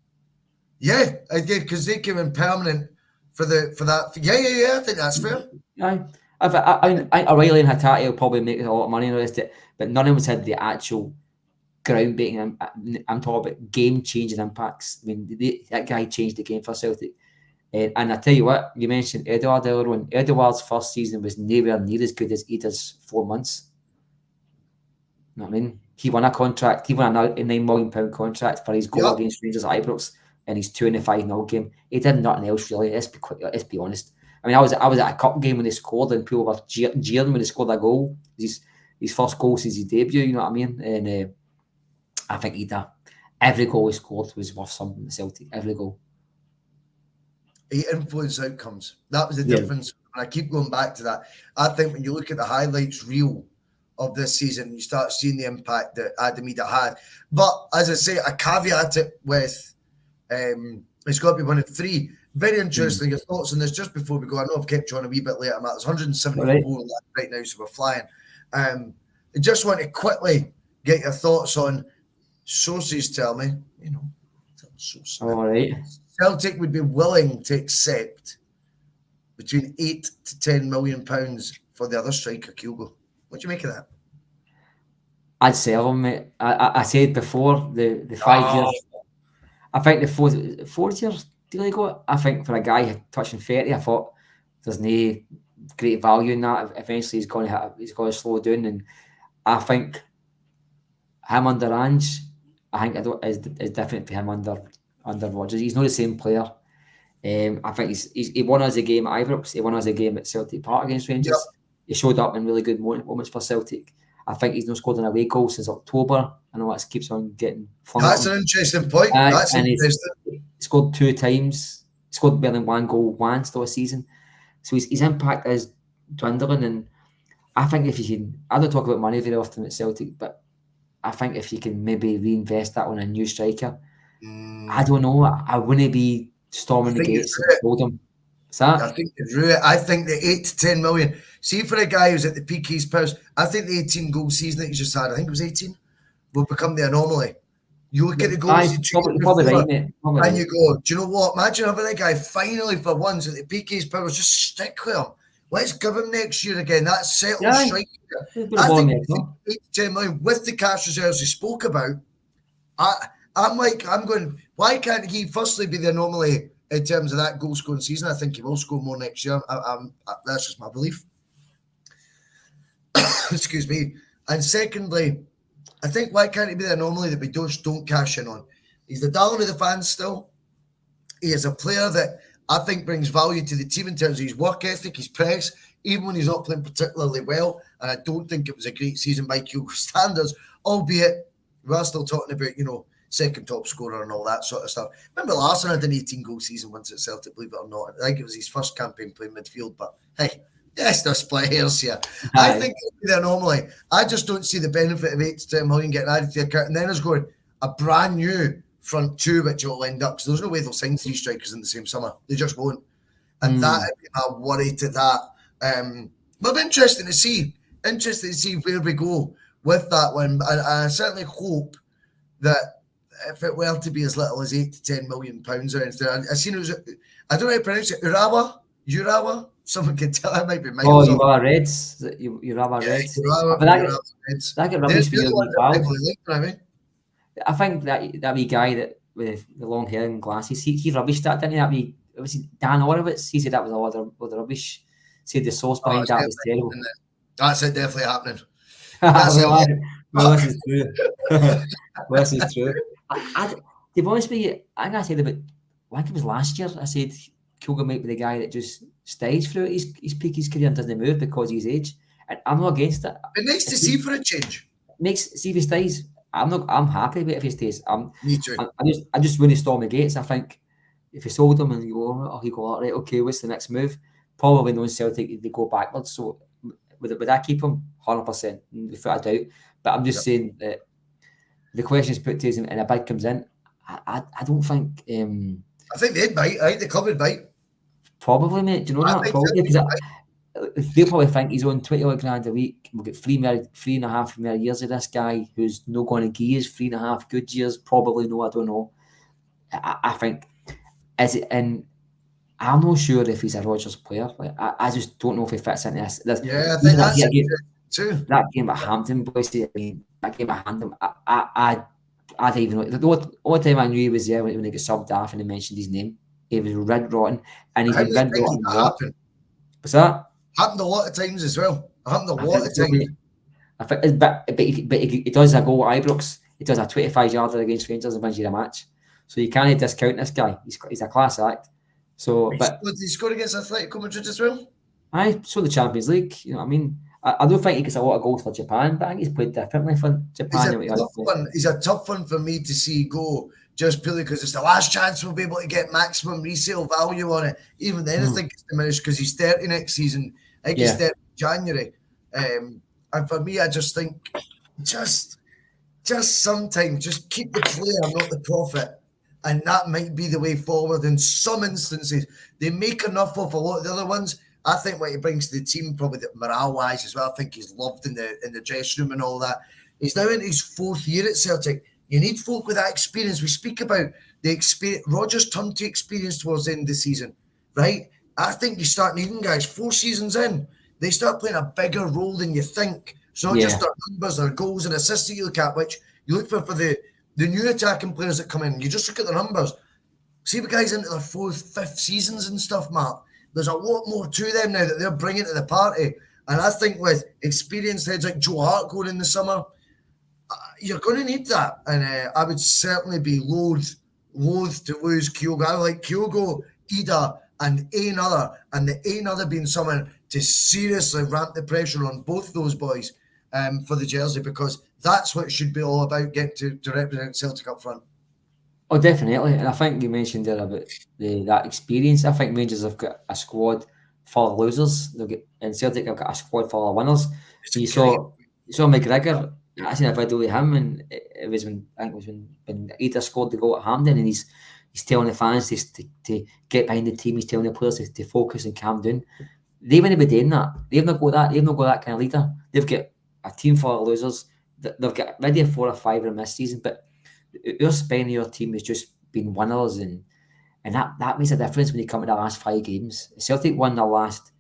because they came in permanent for that. Yeah. I think that's fair. I O'Reilly and Hatate will probably make a lot of money in the rest of it, but none of us had the actual groundbreaking. I'm talking about game-changing impacts. I mean, that guy changed the game for Celtic. And I tell you what, you mentioned Edouard earlier on. Edouard's first season was nowhere near as good as Ida's 4 months. You know what I mean? He won a contract. He won a £9 million contract for his goal against Rangers at Ibrox in his 2 in the 5-0 game. He did nothing else really. Let's be honest. I mean, I was at a cup game when they scored, and people were jeering when they scored a goal. His first goal since his debut. You know what I mean? And I think Ida, every goal he scored was worth something to Celtic. Every goal. He influenced outcomes. That was the difference. And I keep going back to that. I think when you look at the highlights reel of this season, you start seeing the impact that Ademida had. But as I say, I caveat it with it's got to be one of three. Very interesting. Your thoughts on this just before we go. I know I've kept you on a wee bit later, Matt. There's 174 right now, so we're flying. I just want to quickly get your thoughts on sources. Tell me, all right. Celtic would be willing to accept between £8 to £10 million for the other striker, Kyogo. What do you make of that? I'd sell him, mate. I said before the 5 years. I think the 4 years deal he got. I think for a guy touching 30, I thought there's no great value in that. Eventually, he's going to slow down, and I think him under Ange, I think is different for him under Rodgers. He's not the same player. I think he won us a game at Ibrox. He won us a game at Celtic Park against Rangers. Yep. He showed up in really good moments for Celtic. I think he's not scored an away goal since October. I know that keeps on getting flung. That's an interesting point. That's interesting. He scored 2 times. He scored better than 1 goal once this season. So his impact is dwindling. And I think if you can, I don't talk about money very often at Celtic, but I think if you can maybe reinvest that on a new striker, I don't know. I wouldn't be storming the gates and told him. I think the 8 to 10 million. See, for a guy who's at the peak of his powers, I think the 18 goal season that he just had, I think it was 18, will become the anomaly. You look at the goals he took before, and you go, do you know what? Imagine having a guy finally for once at the peak of his powers, just stick with him. Let's give him next year again. That's settled striker. I think 8 to 10 million with the cash reserves he spoke about. I'm going, why can't he firstly be the anomaly in terms of that goal scoring season? I think he will score more next year. That's just my belief. Excuse me. And secondly, I think why can't he be the anomaly that we don't cash in on? He's the darling of the fans still. He is a player that I think brings value to the team in terms of his work ethic, his press, even when he's not playing particularly well. And I don't think it was a great season by Kyogo standards, albeit we are still talking about, second top scorer and all that sort of stuff. Remember Larson had an 18-goal season once at Celtic, believe it or not. I think it was his first campaign playing midfield, but hey, yes, no split hairs here. I think it'll be the anomaly. I just don't see the benefit of 8 to 10 million getting added to the account. And then there's going a brand new front two, which it will end up, because there's no way they'll sign 3 strikers in the same summer. They just won't. And that would be my worry to that. But interesting to see where we go with that one. I certainly hope that if it were to be as little as £8 to £10 million or anything, I seen it was, I don't know how to pronounce it, Urawa? Someone can tell, that might be miles off. Urawa Reds. Urawa Reds. Urawa Reds. That get rubbish for your wee pal. I think that wee guy that with the long hair and glasses, he rubbished that, didn't he? That wee, was he Dan Orowitz? He said that was a lot of rubbish. Said the source behind that was terrible. That's it, definitely happening. This is true. This is true. To be honest with you, I think I said about, I think it was last year, I said Kyogo might be the guy that just stays through his peak his career and doesn't move because of his age. And I'm not against it. It's nice to see for a change. See if he stays. I'm happy with it if he stays. Me too. I just wouldn't storm the gates. I think if he sold him and you go, he go, all right, okay, what's the next move? Probably knowing Celtic, they go backwards. So would that keep him? 100%, without a doubt. But I'm just saying that the question is put to us and a bid comes in. I don't think. I think they'd bite. I think the club would bite. Probably, mate. Do you know that? Probably, they'll probably think he's on 20 odd grand a week. We'll get 3.5 more years of this guy who's not going to give us 3.5 good years. Probably no, I don't know. I think, is it in? I'm not sure if he's a Rodgers player. Like, I just don't know if he fits into this. Yeah, I think that's it too. That game at Hampton, boys. I mean, that game at Hampton, I don't even know. The only time I knew he was there when he got subbed off and he mentioned his name. He was red rotten, and he's been red rotten a lot. What's that? Happened a lot of times as well. Happened a lot of times. I think, but he does a goal at Ibrox. He does a 25-yarder against Rangers and wins you the match. So you can't discount this guy. He's a class act. So, but he scored against Atletico Madrid as well. So the Champions League. You know what I mean? I don't think he gets a lot of goals for Japan, but I think he's played differently for Japan. He's a tough one for me to see go, just purely because it's the last chance we'll be able to get maximum resale value on it. Even then, I think it's diminished because he's 30 next season. I think he's 30 in January. And for me, I just think, just sometimes, just keep the player, not the profit. And that might be the way forward in some instances. They make enough of a lot of the other ones. I think what he brings to the team, probably morale-wise as well, I think he's loved in the dressing room and all that. He's now in his 4th year at Celtic. You need folk with that experience. We speak about the experience. Rodgers turned to experience towards the end of the season, right? I think you start needing guys 4 seasons in. They start playing a bigger role than you think. It's not just their numbers, their goals and assists that you look at, which you look for the new attacking players that come in. You just look at their numbers. See the guys into their 4th, 5th seasons and stuff, Mark. There's a lot more to them now that they're bringing to the party. And I think with experienced heads like Joe Hart going in the summer, you're going to need that. And I would certainly be loath to lose Kyogo. I like Kyogo, Ida, and another. And the another being someone to seriously ramp the pressure on both those boys for the jersey, because that's what it should be all about, getting to represent Celtic up front. Oh, definitely. And I think you mentioned there about that experience. I think Rangers have got a squad full of losers. And Celtic have got a squad full of winners. You saw McGregor. I seen a video of him, and it was when Ida scored the goal at Hampden, and he's telling the fans to get behind the team. He's telling the players to focus and calm down. They wouldn't be doing that. They've not got that. They've not got that kind of leader. They've got a team full of losers. They've got maybe 4 or 5 of them this season, but your spine of your team has just been winners, and that makes a difference when you come to the last 5 games. Celtic won the last,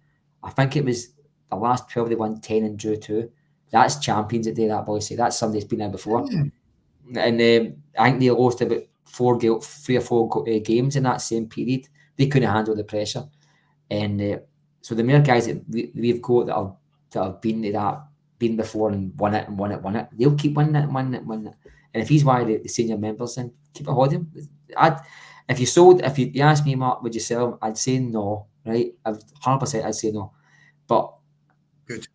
I think it was the last 12, they won 10 and drew 2. That's champions that do that, boys. Say that's somebody that's been there before. And I think they lost about 3 or 4 games in that same period. They couldn't handle the pressure, and so the mere guys that we've got that have been to that, been before and won it, they'll keep winning it. And if he's one of the senior members, then keep a hold of him. If you ask me, Mark, would you sell him? I'd say no, right? 100% I'd say no. But good.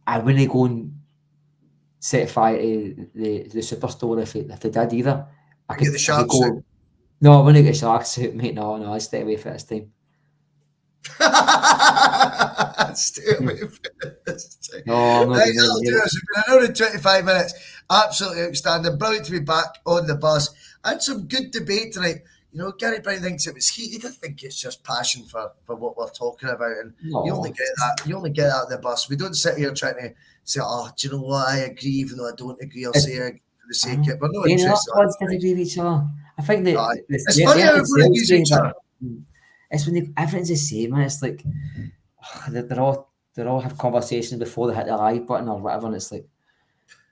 I wouldn't go and set fire to the superstore if they did either. I could get the shark suit. No, I wouldn't get a shark suit, mate. No, I'd stay away for this time. Stay away from this time. No, I'm not right, I'll do this. We've been an hour and 25 minutes. Absolutely outstanding. Brilliant to be back on the bus. had some good debate tonight. You know, Gary Brown thinks it was heated. I think it's just passion for what we're talking about, and you only get that. You only get that at the bus. We don't sit here trying to say, "Oh, do you know what? I agree, even though I don't agree. I'll say it for the sake of it." We're not interested. Pods disagree with each other. I think that it's funny how everyone agrees with each other. It's when everything's the same, and it's like they all have conversations before they hit the live button or whatever, and it's like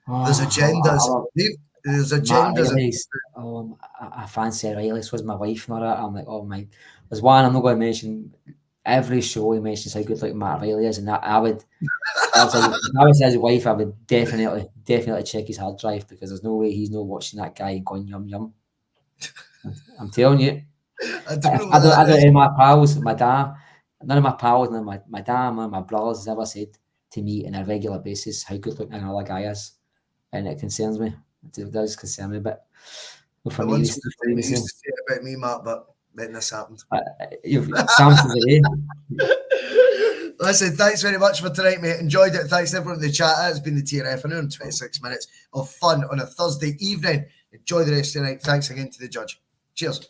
there's agendas. There's agendas. I fancy Riley's was my wife and all that. I'm like, oh my. There's one I'm not going to mention. Every show he mentions how good like Matt Riley is, and that I would. If I was his wife, I would definitely check his hard drive, because there's no way he's not watching that guy and going yum yum. I'm telling you. I don't know my pals, my dad, none of my pals, none of my dad, none of my brothers has ever said to me on a regular basis how good looking another guy is, and it concerns me. It does concern me a bit. Well, for me, used to say it about me, Matt, but then this happened. Listen, thanks very much for tonight, mate. Enjoyed it. Thanks everyone in the chat. It's been the T.N.F. I know 26 minutes of fun on a Thursday evening. Enjoy the rest of the night. Thanks again to the judge. Cheers.